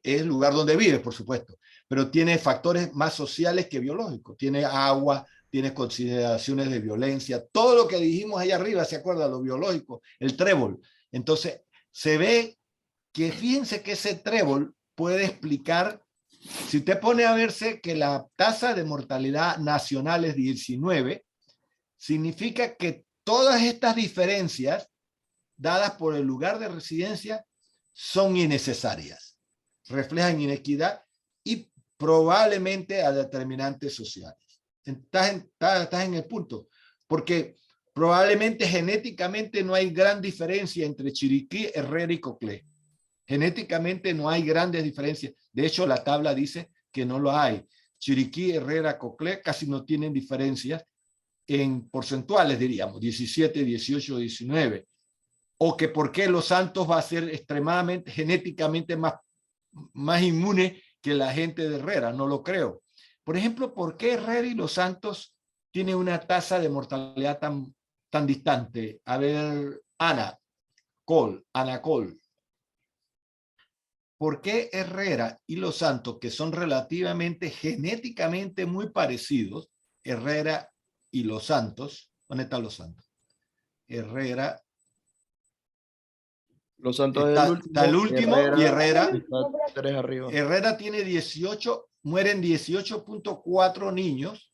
Es el lugar donde vive, por supuesto, pero tiene factores más sociales que biológicos. Tiene agua, tiene consideraciones de violencia, todo lo que dijimos allá arriba, ¿se acuerda? Lo biológico, el trébol. Entonces, se ve que fíjense que ese trébol puede explicar, si usted pone a verse que la tasa de mortalidad nacional es 19, significa que todas estas diferencias dadas por el lugar de residencia son innecesarias, reflejan inequidad y probablemente a determinantes sociales. Estás en el punto, porque probablemente genéticamente no hay gran diferencia entre Chiriquí, Herrera y Coclé. Genéticamente no hay grandes diferencias. De hecho, la tabla dice que no lo hay. Chiriquí, Herrera, Coclé casi no tienen diferencias en porcentuales, diríamos, 17, 18, 19. O que por qué Los Santos va a ser extremadamente, genéticamente más inmune que la gente de Herrera, no lo creo. Por ejemplo, ¿por qué Herrera y Los Santos tienen una tasa de mortalidad tan distante? A ver, Ana Cole. ¿Por qué Herrera y Los Santos, que son relativamente genéticamente muy parecidos, Herrera y Los Santos, ¿dónde están Los Santos? Herrera Los Santos es Está el último y Herrera. Está 3 arriba. Herrera tiene 18, mueren 18.4 niños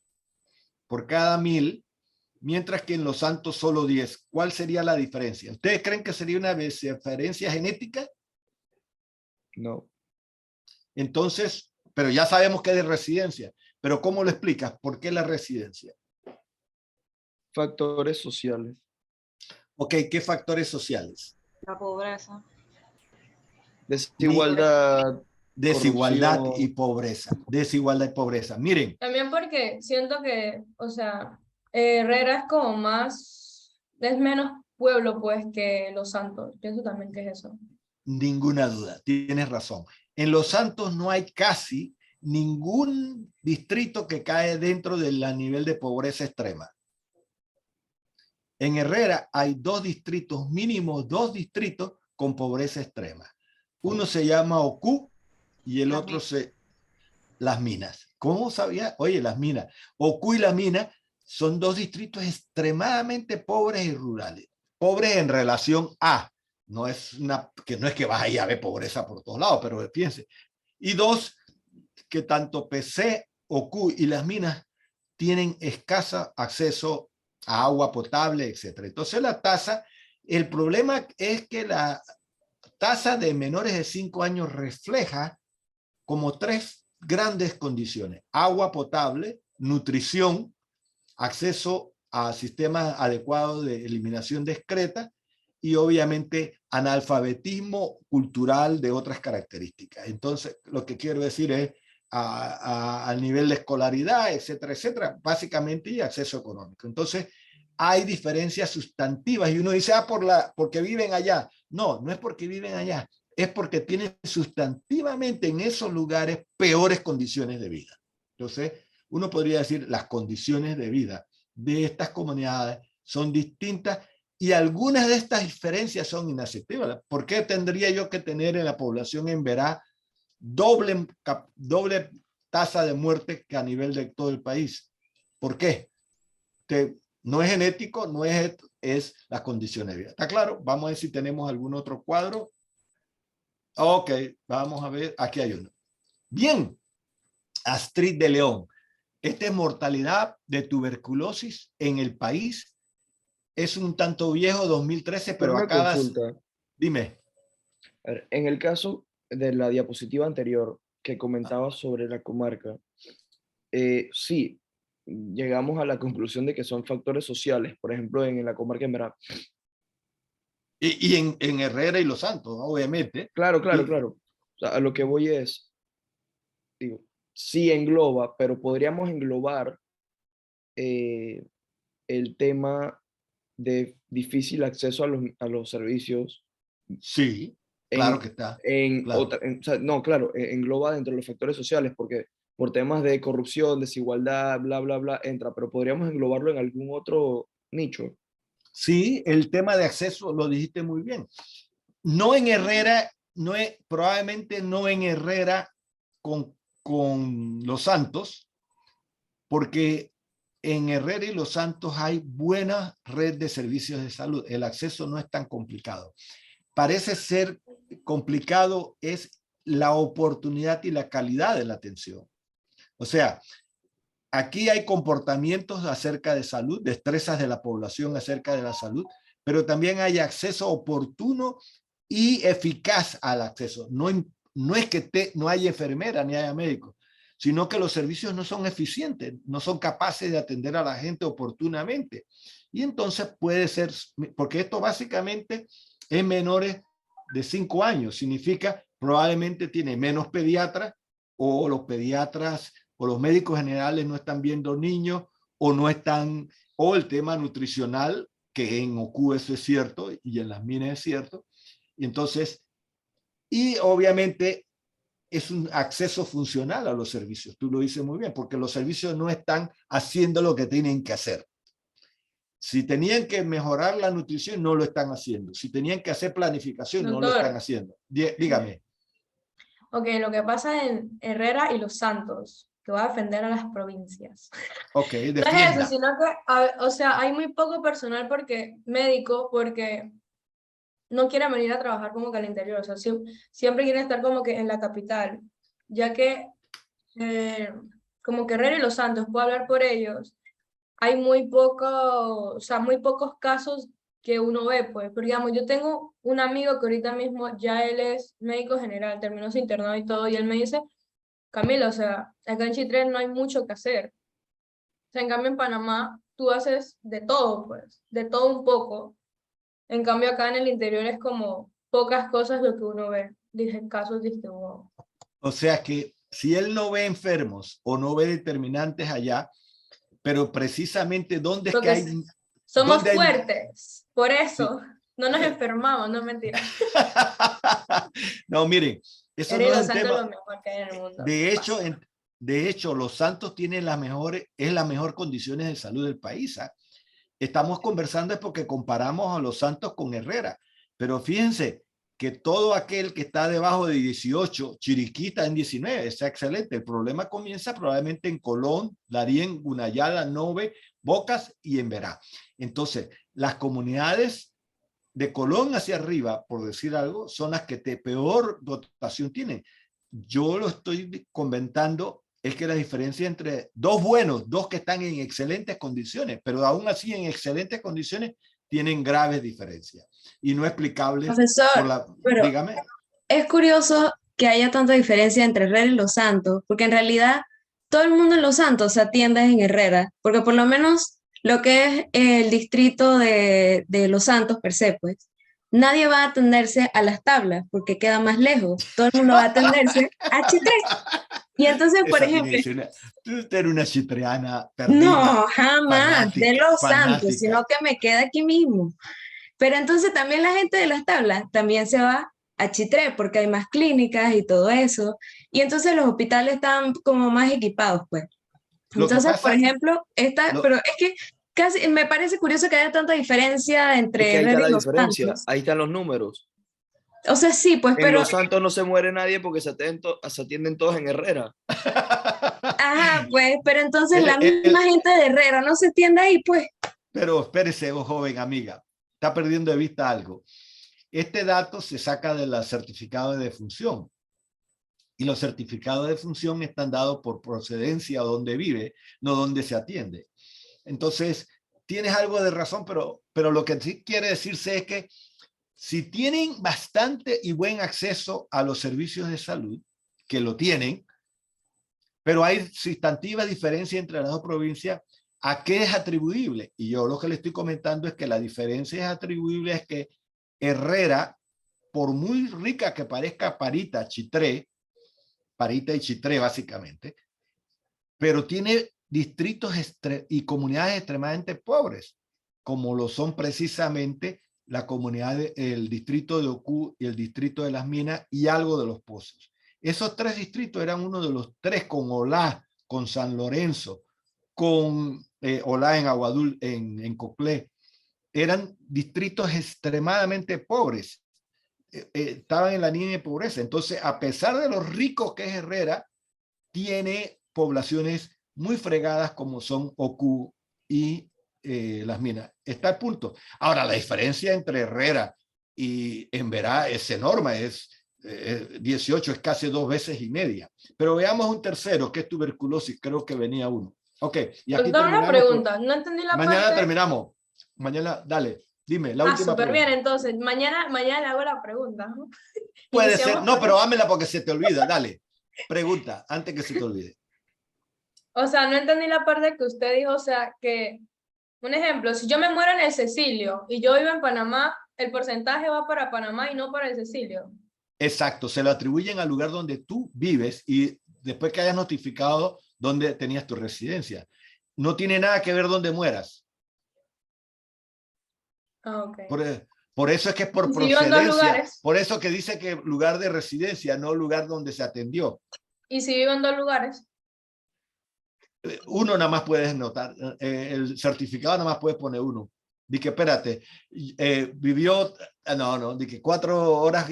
por cada 1000, mientras que en Los Santos solo 10. ¿Cuál sería la diferencia? ¿Ustedes creen que sería una diferencia genética? No. Entonces, pero ya sabemos que es de residencia. Pero ¿cómo lo explicas? ¿Por qué la residencia? Factores sociales. Ok, ¿qué factores sociales? La pobreza. Desigualdad. Desigualdad corrupción. y pobreza. Desigualdad y pobreza. Miren, También porque siento que, o sea, Herrera es como más, es menos pueblo pues que Los Santos. Pienso también que es eso. ninguna duda, tienes razón. En Los Santos no hay casi ningún distrito que cae dentro del nivel de pobreza extrema. En Herrera hay 2 distritos, mínimo 2 distritos con pobreza extrema. Uno se llama Ocú y el otro Las Minas. ¿Cómo sabía? Oye, Las Minas. Ocú y Las Minas son 2 distritos extremadamente pobres y rurales. Pobres en relación a, no es que vas ahí a ver pobreza por todos lados, pero piense. Y 2, que tanto PC, Ocú y Las Minas tienen escaso acceso a agua potable, etc. Entonces la tasa, el problema es que la tasa de menores de 5 años refleja como 3 grandes condiciones: agua potable, nutrición, acceso a sistemas adecuados de eliminación discreta y obviamente analfabetismo cultural de otras características. Entonces, lo que quiero decir es al nivel de escolaridad, etcétera, etcétera, básicamente, y acceso económico. Entonces, hay diferencias sustantivas y uno dice, porque viven allá. No, no es porque viven allá, es porque tienen sustantivamente en esos lugares peores condiciones de vida. Entonces, uno podría decir las condiciones de vida de estas comunidades son distintas y algunas de estas diferencias son inaceptables. ¿Por qué tendría yo que tener en la población en Verá doble tasa de muerte que a nivel de todo el país? ¿Por qué? No es genético, no es las condiciones de vida. ¿Está claro? Vamos a ver si tenemos algún otro cuadro. Ok, vamos a ver. Aquí hay uno. Bien. Astrid de León. Esta es mortalidad de tuberculosis en el país. Es un tanto viejo, 2013, pero Una acá... consulta. Dime. A ver, en el caso de la diapositiva anterior que comentaba sobre la comarca, sí, llegamos a la conclusión de que son factores sociales, por ejemplo, en la comarca en Verá. Y en Herrera y Los Santos, obviamente. Claro. O sea, a lo que voy es, digo, sí engloba, pero podríamos englobar el tema de difícil acceso a los servicios. Sí, claro que está. Claro. O sea, no, claro, engloba dentro de los factores sociales, porque por temas de corrupción, desigualdad, bla, bla, bla, entra, pero podríamos englobarlo en algún otro nicho. Sí, el tema de acceso lo dijiste muy bien. No en Herrera, probablemente no en Herrera con Los Santos, porque en Herrera y Los Santos hay buena red de servicios de salud. El acceso no es tan complicado. Parece ser complicado es la oportunidad y la calidad de la atención. O sea, aquí hay comportamientos acerca de salud, destrezas de la población acerca de la salud, pero también hay acceso oportuno y eficaz al acceso. No es que no haya enfermera ni haya médicos, sino que los servicios no son eficientes, no son capaces de atender a la gente oportunamente. Y entonces puede ser, porque esto básicamente es menores de 5 años, significa probablemente tiene menos pediatras o los pediatras o los médicos generales no están viendo niños o no están, o el tema nutricional, que en Ocú eso es cierto y en Las Minas es cierto. Y entonces, y obviamente es un acceso funcional a los servicios. Tú lo dices muy bien, porque los servicios no están haciendo lo que tienen que hacer. Si tenían que mejorar la nutrición, no lo están haciendo. Si tenían que hacer planificación, no lo están haciendo. Dígame. Ok, lo que pasa en Herrera y Los Santos, que va a defender a las provincias. Ok, No es eso, sino que, o sea, hay muy poco personal médico, porque no quieren venir a trabajar como que al interior, o sea, siempre quieren estar como que en la capital, ya que como que Herrera y Los Santos, puedo hablar por ellos, hay muy o sea, muy pocos casos que uno ve, pues, porque digamos, yo tengo un amigo que ahorita mismo ya él es médico general, terminó su internado y todo, y él me dice, Camila, o sea, acá en Chitré no hay mucho que hacer. O sea, en cambio en Panamá tú haces de todo, pues, de todo un poco. En cambio acá en el interior es como pocas cosas lo que uno ve. Dije, casos dije, wow. O sea que si él no ve enfermos o no ve determinantes allá, pero precisamente dónde es Lo que que hay... somos ¿dónde hay- fuertes, por eso no nos enfermamos, no mentira. No, miren, eso no Herrera y es Los un Santos es tema. lo mejor que hay en el mundo. De hecho, Los Santos tienen las mejor condiciones de salud del país. ¿Ah? Estamos conversando es porque comparamos a Los Santos con Herrera, pero fíjense que todo aquel que está debajo de 18, Chiriquí está en 19, está excelente. El problema comienza probablemente en Colón, Darién, Gunayala, Nove, Bocas y en Verá. Entonces, las comunidades de Colón hacia arriba, por decir algo, son las que peor dotación tienen. Yo lo estoy comentando, es que la diferencia entre dos buenos, dos que están en excelentes condiciones, pero aún así en excelentes condiciones, tienen graves diferencias. Y no explicable Profesor, por la... pero Dígame. es curioso que haya tanta diferencia entre Herrera y Los Santos, porque en realidad todo el mundo en Los Santos se atiende en Herrera, porque por lo menos lo que es el distrito de Los Santos per se, pues, nadie va a atenderse a Las Tablas, porque queda más lejos. Todo el mundo va a atenderse a Chitré. Y entonces, por Esa tiene ejemplo, que ser tú eres una chitreana perdida. no, jamás de Los Santos, fanática. sino que me queda aquí mismo. Pero entonces también la gente de Las Tablas también se va a Chitré porque hay más clínicas y todo eso. Y entonces los hospitales están como más equipados, pues. Lo que Entonces, pasa- por ejemplo, lo- pero es que casi me parece curioso que haya tanta diferencia Es entre que ahí está Herrera la y Los diferencia, Santos. ahí están los números. O sea, sí, pues, En pero, Los Santos no se muere nadie porque se atienden todos en Herrera. ajá, pues, pero entonces la El- misma gente de Herrera no se atiende ahí, pues. Pero espérese, joven amiga, está perdiendo de vista algo. Este dato se saca de la certificado de defunción. Y los certificados de defunción están dados por procedencia o donde vive, no donde se atiende. Entonces, tienes algo de razón, pero lo que sí quiere decirse es que si tienen bastante y buen acceso a los servicios de salud, que lo tienen, pero hay sustantiva diferencia entre las dos provincias, ¿a qué es atribuible? Y yo lo que le estoy comentando es que la diferencia es atribuible es que Herrera, por muy rica que parezca Parita y Chitré básicamente, pero tiene distritos y comunidades extremadamente pobres, como lo son precisamente la comunidad el distrito de Ocú y el distrito de Las Minas y algo de Los Pozos. Esos tres distritos eran uno de los tres con Olá, con San Lorenzo, con Olá en Aguadul, en Coclé. Eran distritos extremadamente pobres. Estaban en la línea de pobreza. Entonces, a pesar de lo rico que es Herrera, tiene poblaciones muy fregadas como son Ocú y Las Minas. Está el punto. Ahora, la diferencia entre Herrera y Emberá es enorme, es 18, es casi 2 veces y media. Pero veamos un tercero, que es tuberculosis, creo que venía uno. Ok, y aquí Doctor, una terminamos. pregunta, no entendí la Mañana parte... terminamos. Mañana, dale, dime, la última súper pregunta. bien, entonces, mañana le hago la pregunta, ¿no? Puede Iniciamos ser, no, con- pero hámela porque se te olvida, dale. Pregunta, antes que se te olvide. O sea, no entendí la parte que usted dijo, o sea, que, un ejemplo, si yo me muero en el Cecilio y yo vivo en Panamá, el porcentaje va para Panamá y no para el Cecilio. Exacto, se lo atribuyen al lugar donde tú vives y después que hayas notificado dónde tenías tu residencia. No tiene nada que ver dónde mueras. Ah, ok. Por eso es que es por Si vivo en dos procedencia. lugares. Por eso que dice que lugar de residencia, no lugar donde se atendió. ¿Y si vivo en 2 lugares? Uno nada más puedes notar, el certificado nada más puedes poner uno. Di que espérate, vivió, no, di que 4 horas,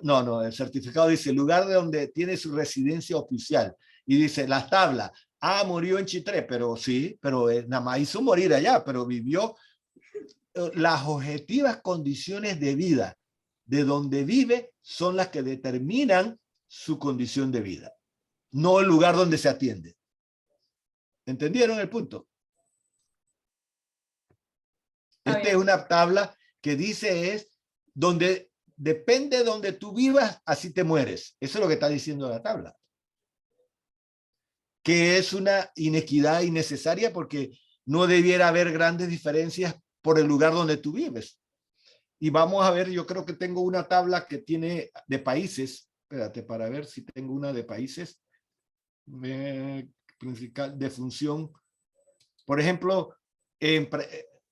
no, el certificado dice lugar de donde tiene su residencia oficial y dice las tablas, murió en Chitré, pero sí, pero nada más hizo morir allá, pero vivió las objetivas condiciones de vida de donde vive son las que determinan su condición de vida, no el lugar donde se atiende. ¿Entendieron el punto? Esta es una tabla que dice es donde depende de donde tú vivas, así te mueres. Eso es lo que está diciendo la tabla. Que es una inequidad innecesaria porque no debiera haber grandes diferencias por el lugar donde tú vives. Y vamos a ver, yo creo que tengo una tabla que tiene de países. Espérate, para ver si tengo una de países. De función. Por ejemplo,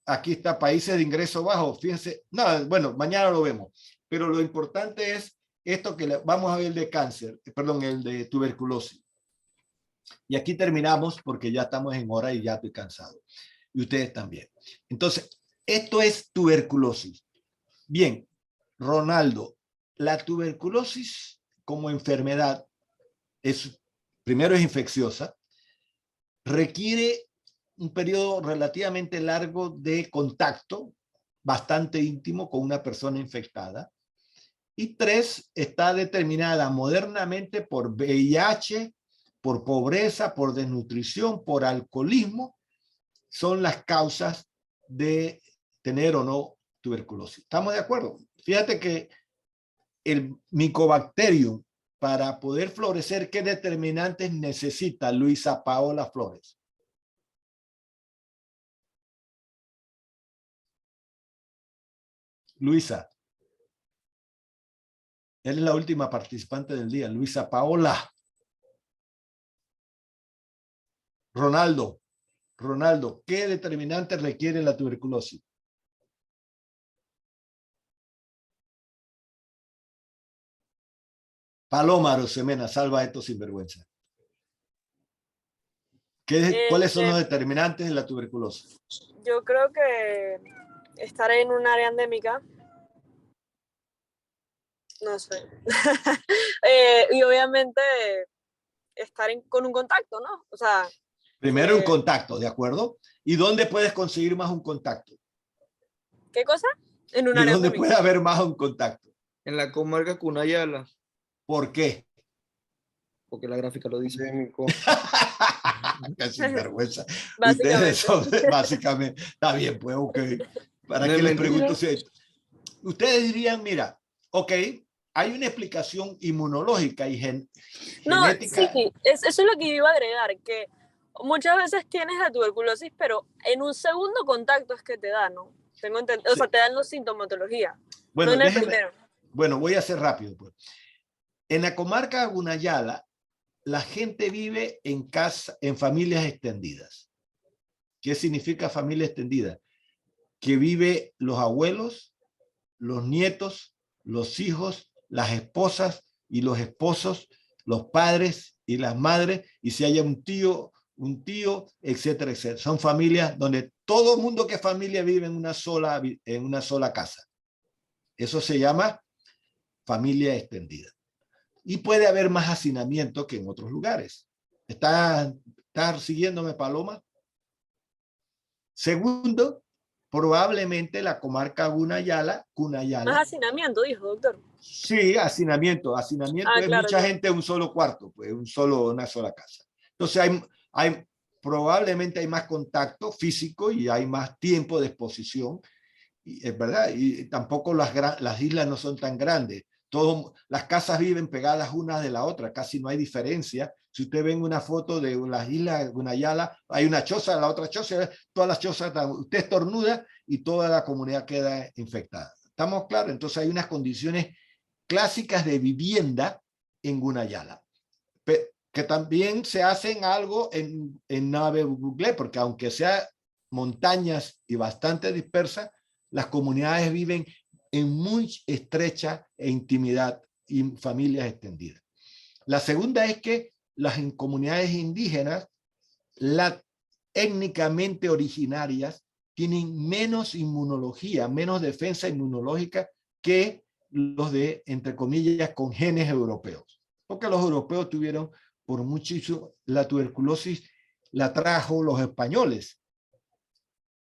aquí está países de ingreso bajo. Fíjense, no, bueno, mañana lo vemos. Pero lo importante es esto que vamos a ver de cáncer, perdón, el de tuberculosis. Y aquí terminamos porque ya estamos en hora y ya estoy cansado. Y ustedes también. Entonces, esto es tuberculosis. Bien, Ronaldo, la tuberculosis como enfermedad primero es infecciosa, requiere un periodo relativamente largo de contacto, bastante íntimo con una persona infectada. Y 3, está determinada modernamente por VIH, por pobreza, por desnutrición, por alcoholismo. Son las causas de tener o no tuberculosis. ¿Estamos de acuerdo? Fíjate que el Mycobacterium, para poder florecer, ¿qué determinantes necesita Luisa Paola Flores? Luisa. Él es la última participante del día. Luisa Paola. Ronaldo. Ronaldo, ¿qué determinante requiere la tuberculosis? Paloma Rosemena, salva a estos sinvergüenza. ¿Cuáles son los determinantes de la tuberculosis? Yo creo que estar en un área endémica, no sé, y obviamente estar con un contacto, ¿no? O sea... Primero un contacto, ¿de acuerdo? ¿Y dónde puedes conseguir más un contacto? ¿Qué cosa? En un ¿Y área dónde endémica. puede haber más un contacto? En la comarca Cunayala. ¿Por qué? Porque la gráfica lo dice. Qué sinvergüenza. Básicamente. Ustedes son, básicamente, está bien, pues, ok. ¿Para No qué es les mentira. pregunto si ustedes dirían, mira, ok, hay una explicación inmunológica y No, genética. sí, eso es lo que yo iba a agregar, que muchas veces tienes la tuberculosis, pero en un segundo contacto es que te da, ¿no? Tengo entendido, o sea, te dan la sintomatología, Bueno, no en el déjeme, primero. bueno, voy a hacer rápido, pues. En la comarca Gunayala, la gente vive en casa, en familias extendidas. ¿Qué significa familia extendida? Que vive los abuelos, los nietos, los hijos, las esposas y los esposos, los padres y las madres, y si hay un tío, etcétera, etcétera. Son familias donde todo el mundo que es familia vive en una sola casa. Eso se llama familia extendida. Y puede haber más hacinamiento que en otros lugares. ¿Está siguiéndome, Paloma? Segundo, probablemente la comarca Cunayala. Más hacinamiento, dijo, doctor. Sí, hacinamiento. Hacinamiento es claro, mucha claro. gente en un solo cuarto, pues una sola casa. Entonces probablemente hay más contacto físico y hay más tiempo de exposición. Y, es verdad, y tampoco las islas no son tan grandes. Las casas viven pegadas una de la otra, casi no hay diferencia. Si usted ve una foto de las islas de Gunayala, hay una choza, la otra choza, todas las chozas, usted estornuda y toda la comunidad queda infectada. ¿Estamos claros? Entonces hay unas condiciones clásicas de vivienda en Gunayala, que también se hacen algo en Nave Buglé, porque aunque sea montañas y bastante dispersas, las comunidades viven en muy estrecha intimidad y familias extendidas. La segunda es que las comunidades indígenas, étnicamente originarias, tienen menos inmunología, menos defensa inmunológica que los de, entre comillas, con genes europeos. Porque los europeos tuvieron por muchísimo, la tuberculosis la trajo los españoles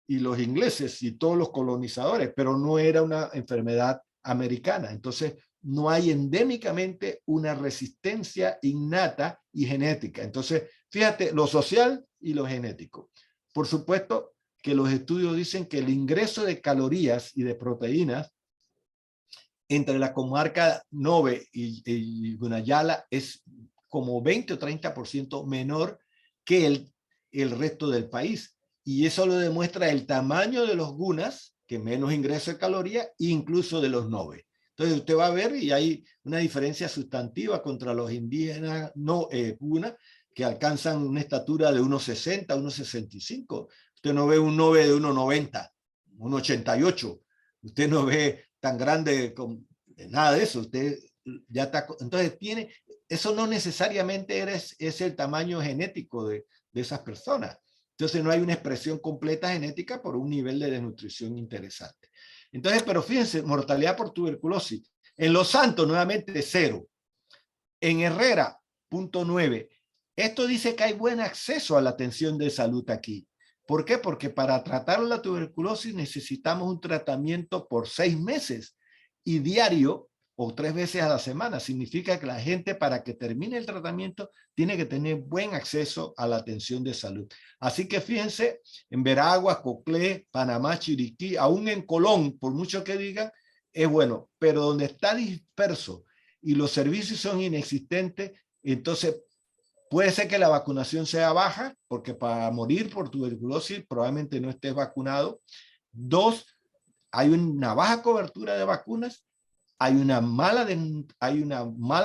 y los ingleses y todos los colonizadores, pero no era una enfermedad americana. Entonces, no hay endémicamente una resistencia innata y genética. Entonces, fíjate, lo social y lo genético. Por supuesto que los estudios dicen que el ingreso de calorías y de proteínas entre la comarca Nove y Gunayala es como 20 o 30% menor que el resto del país. Y eso lo demuestra el tamaño de los gunas, que menos ingreso de calorías, incluso de los Nove. Entonces usted va a ver y hay una diferencia sustantiva contra los indígenas guna, que alcanzan una estatura de 1,60, 1,65. Usted no ve un Nove de 1,90, 1,88. Usted no ve tan grande con nada de eso. Usted ya está. Entonces eso no necesariamente es el tamaño genético de esas personas. Entonces no hay una expresión completa genética por un nivel de desnutrición interesante. Entonces, pero fíjense, mortalidad por tuberculosis. En Los Santos, nuevamente 0. En Herrera, 0.9. Esto dice que hay buen acceso a la atención de salud aquí. ¿Por qué? Porque para tratar la tuberculosis necesitamos un tratamiento por 6 meses y diario o 3 veces a la semana. Significa que la gente, para que termine el tratamiento, tiene que tener buen acceso a la atención de salud. Así que fíjense, en Veraguas, Coclé, Panamá, Chiriquí, aún en Colón, por mucho que digan, es bueno. Pero donde está disperso y los servicios son inexistentes, entonces puede ser que la vacunación sea baja, porque para morir por tuberculosis probablemente no estés vacunado. 2, hay una baja cobertura de vacunas. Hay una mala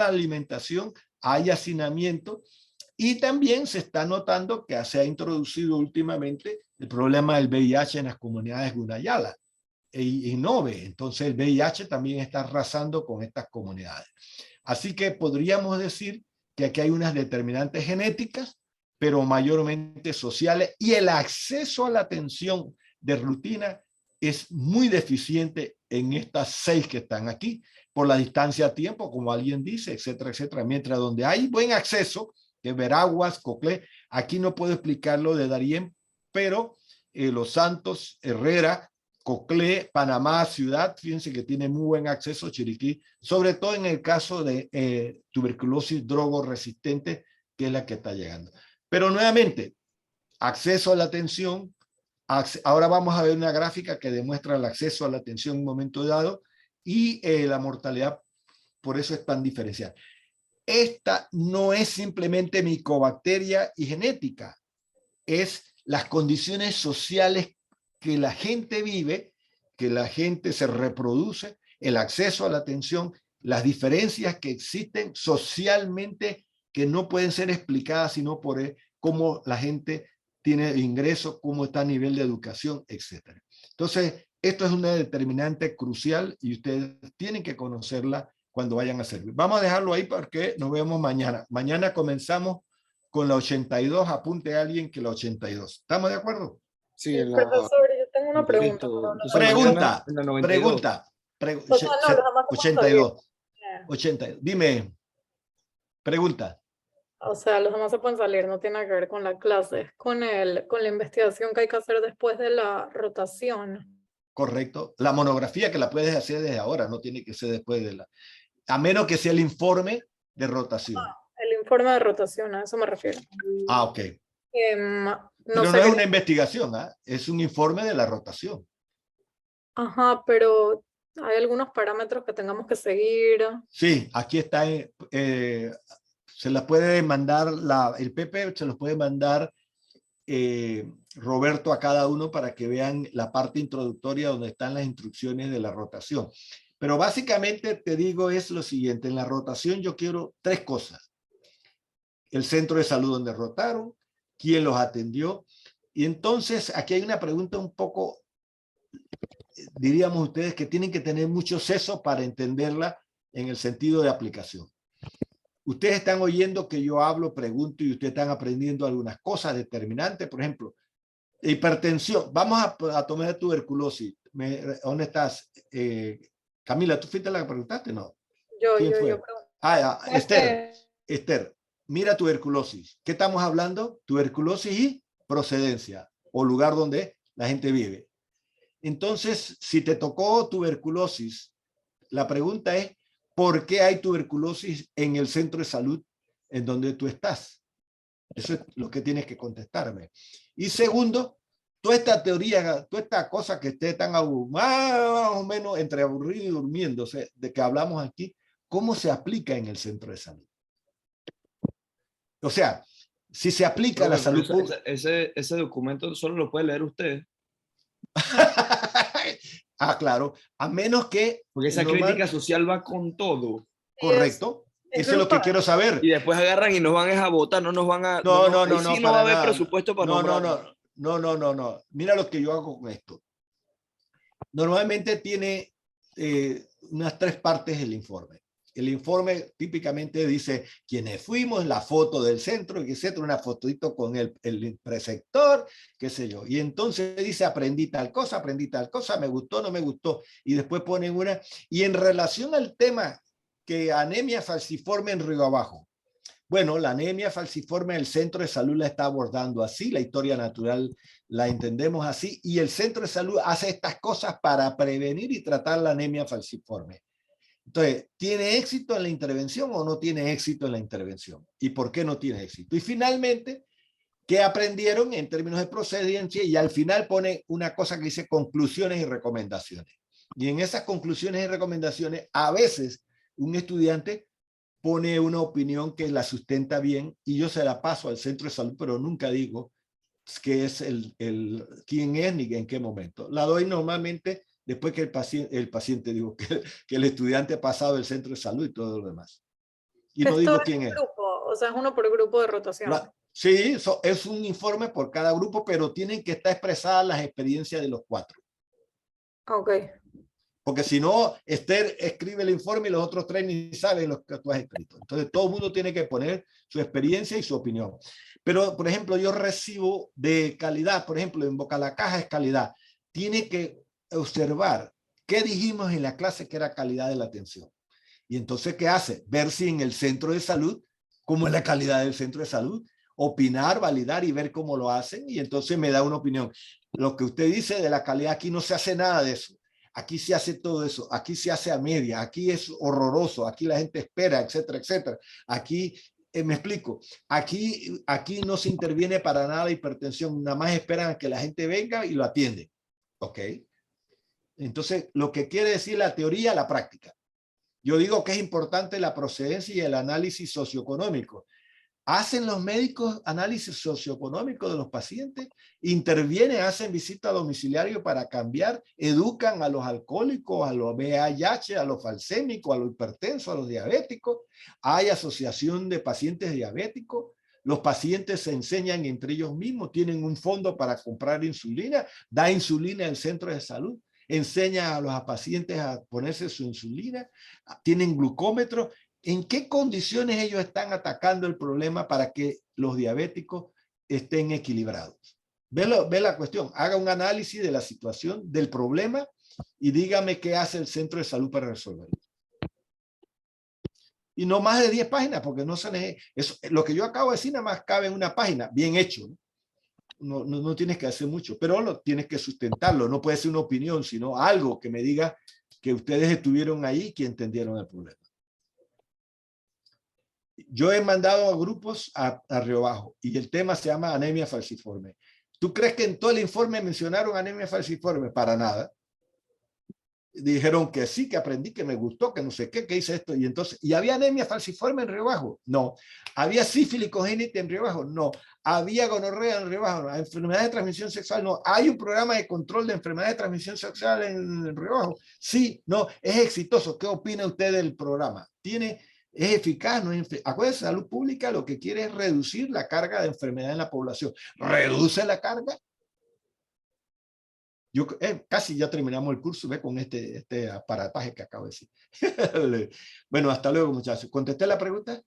alimentación, hay hacinamiento y también se está notando que se ha introducido últimamente el problema del VIH en las comunidades Gunayala y Nove. Entonces el VIH también está arrasando con estas comunidades. Así que podríamos decir que aquí hay unas determinantes genéticas, pero mayormente sociales, y el acceso a la atención de rutina es muy deficiente en estas 6 que están aquí, por la distancia a tiempo, como alguien dice, etcétera, etcétera. Mientras donde hay buen acceso, que Veraguas, Coclé, aquí no puedo explicarlo de Darién, pero Los Santos, Herrera, Coclé, Panamá, Ciudad, fíjense que tiene muy buen acceso, Chiriquí, sobre todo en el caso de tuberculosis drogoresistente, que es la que está llegando. Pero nuevamente, acceso a la atención. Ahora vamos a ver una gráfica que demuestra el acceso a la atención en un momento dado y la mortalidad, por eso es tan diferencial. Esta no es simplemente micobacteria y genética, es las condiciones sociales que la gente vive, que la gente se reproduce, el acceso a la atención, las diferencias que existen socialmente que no pueden ser explicadas sino por cómo la gente tiene ingresos, cómo está a nivel de educación, etc. Entonces, esto es una determinante crucial y ustedes tienen que conocerla cuando vayan a servir. Vamos a dejarlo ahí porque nos vemos mañana. Mañana comenzamos con la 82. Apunte a alguien que la 82. ¿Estamos de acuerdo? Sí, en la... Profesor, yo tengo una pregunta. Pregunta. En la 92. Pregunta. O sea, no, los demás se pueden 82. salir. 82. Dime. Pregunta. O sea, los demás se pueden salir, no tiene que ver con la clase, es con la investigación que hay que hacer después de la rotación. Correcto. La monografía que la puedes hacer desde ahora, no tiene que ser después de la... A menos que sea el informe de rotación. El informe de rotación, a eso me refiero. Ah, ok. No Pero sé no es qué- una investigación, ¿ah? Es un informe de la rotación. Ajá, pero hay algunos parámetros que tengamos que seguir. Sí, aquí está. Se las puede mandar, el PP se los puede mandar Roberto a cada uno para que vean la parte introductoria donde están las instrucciones de la rotación. Pero básicamente te digo es lo siguiente, en la rotación yo quiero 3 cosas. El centro de salud donde rotaron, quién los atendió. Y entonces aquí hay una pregunta un poco, diríamos ustedes, que tienen que tener mucho seso para entenderla en el sentido de aplicación. Ustedes están oyendo que yo hablo, pregunto y ustedes están aprendiendo algunas cosas determinantes. Por ejemplo, hipertensión. Vamos a tomar tuberculosis. ¿Dónde estás? Camila, ¿tú fuiste la que preguntaste? No. ¿Quién fue? Yo Esther, mira tuberculosis. ¿Qué estamos hablando? Tuberculosis y procedencia o lugar donde la gente vive. Entonces, si te tocó tuberculosis La pregunta es, ¿por qué hay tuberculosis en el centro de salud en donde tú estás? Eso es lo que tienes que contestarme. Y segundo, toda esta teoría, toda esta cosa que esté tan más o menos entre aburrido y durmiéndose, de que hablamos aquí, ¿cómo se aplica en el centro de salud? O sea, si se aplica a la salud pública. Ese documento solo lo puede leer usted. Ah, claro, a menos que... Porque esa crítica social va con todo. Correcto. Eso es lo que quiero saber. Y después agarran y nos van a votar, no nos van a... No, sí no va a haber presupuesto para no. Mira lo que yo hago con esto. Normalmente tiene unas 3 partes el informe. El informe típicamente dice quiénes fuimos, la foto del centro, etcétera, una fotito con el preceptor, qué sé yo. Y entonces dice aprendí tal cosa, me gustó, no me gustó. Y después ponen una. Y en relación al tema que anemia falciforme en Río Abajo. Bueno, la anemia falciforme el centro de salud la está abordando así, la historia natural la entendemos así, y el centro de salud hace estas cosas para prevenir y tratar la anemia falciforme. Entonces, ¿tiene éxito en la intervención o no tiene éxito en la intervención? ¿Y por qué no tiene éxito? Y finalmente, ¿qué aprendieron en términos de procedencia? Y al final pone una cosa que dice conclusiones y recomendaciones. Y en esas conclusiones y recomendaciones, a veces un estudiante pone una opinión que la sustenta bien y yo se la paso al centro de salud, pero nunca digo qué es quién es ni en qué momento. La doy normalmente después que el paciente digo que el estudiante ha pasado el centro de salud y todo lo demás. Y no digo quién es. Grupo, o sea, es uno por grupo de rotación. Sí, es un informe por cada grupo, pero tienen que estar expresadas las experiencias de los 4. Ok. Porque si no, Esther escribe el informe y los otros 3 ni saben lo que tú has escrito. Entonces, todo el mundo tiene que poner su experiencia y su opinión. Pero, por ejemplo, yo recibo de calidad, por ejemplo, en Boca la Caja es calidad. Tiene que observar qué dijimos en la clase que era calidad de la atención. Y entonces, ¿qué hace? Ver si en el centro de salud, cómo es la calidad del centro de salud, opinar, validar y ver cómo lo hacen. Y entonces me da una opinión. Lo que usted dice de la calidad, aquí no se hace nada de eso. Aquí se hace todo eso, aquí se hace a media, aquí es horroroso, aquí la gente espera, etcétera, etcétera. Aquí, me explico, aquí no se interviene para nada la hipertensión, nada más esperan a que la gente venga y lo atiende. ¿Ok? Entonces, lo que quiere decir la teoría, la práctica. Yo digo que es importante la procedencia y el análisis socioeconómico. ¿Hacen los médicos análisis socioeconómico de los pacientes? ¿Intervienen, hacen visita domiciliaria para cambiar? ¿Educan a los alcohólicos, a los VIH, a los falsémicos, a los hipertensos, a los diabéticos? ¿Hay asociación de pacientes diabéticos? ¿Los pacientes se enseñan entre ellos mismos? ¿Tienen un fondo para comprar insulina? ¿Da insulina el centro de salud? ¿Enseña a los pacientes a ponerse su insulina? ¿Tienen glucómetro? ¿En qué condiciones ellos están atacando el problema para que los diabéticos estén equilibrados? Ve la cuestión, haga un análisis de la situación, del problema y dígame qué hace el centro de salud para resolverlo. Y no más de 10 páginas, porque no se eso, lo que yo acabo de decir nada más cabe en una página, bien hecho. No tienes que hacer mucho, pero lo tienes que sustentarlo. No puede ser una opinión, sino algo que me diga que ustedes estuvieron ahí y que entendieron el problema. Yo he mandado a grupos a Río Bajo y el tema se llama anemia falciforme. ¿Tú crees que en todo el informe mencionaron anemia falciforme? Para nada. Dijeron que sí, que aprendí, que me gustó, que no sé qué, que hice esto. Y entonces, ¿y había anemia falciforme en Río Bajo? No. ¿Había sífilis congénita en Río Bajo? No. ¿Había gonorrea en Río Bajo? No. ¿Enfermedades de transmisión sexual? No. ¿Hay un programa de control de enfermedades de transmisión sexual en Río Bajo? Sí, no. ¿Es exitoso? ¿Qué opina usted del programa? ¿Es eficaz? ¿No es Acuérdense, salud pública lo que quiere es reducir la carga de enfermedad en la población. ¿Reduce la carga? Yo casi ya terminamos el curso, ve, con este aparataje que acabo de decir. Bueno, hasta luego, muchachos. ¿Contesté la pregunta?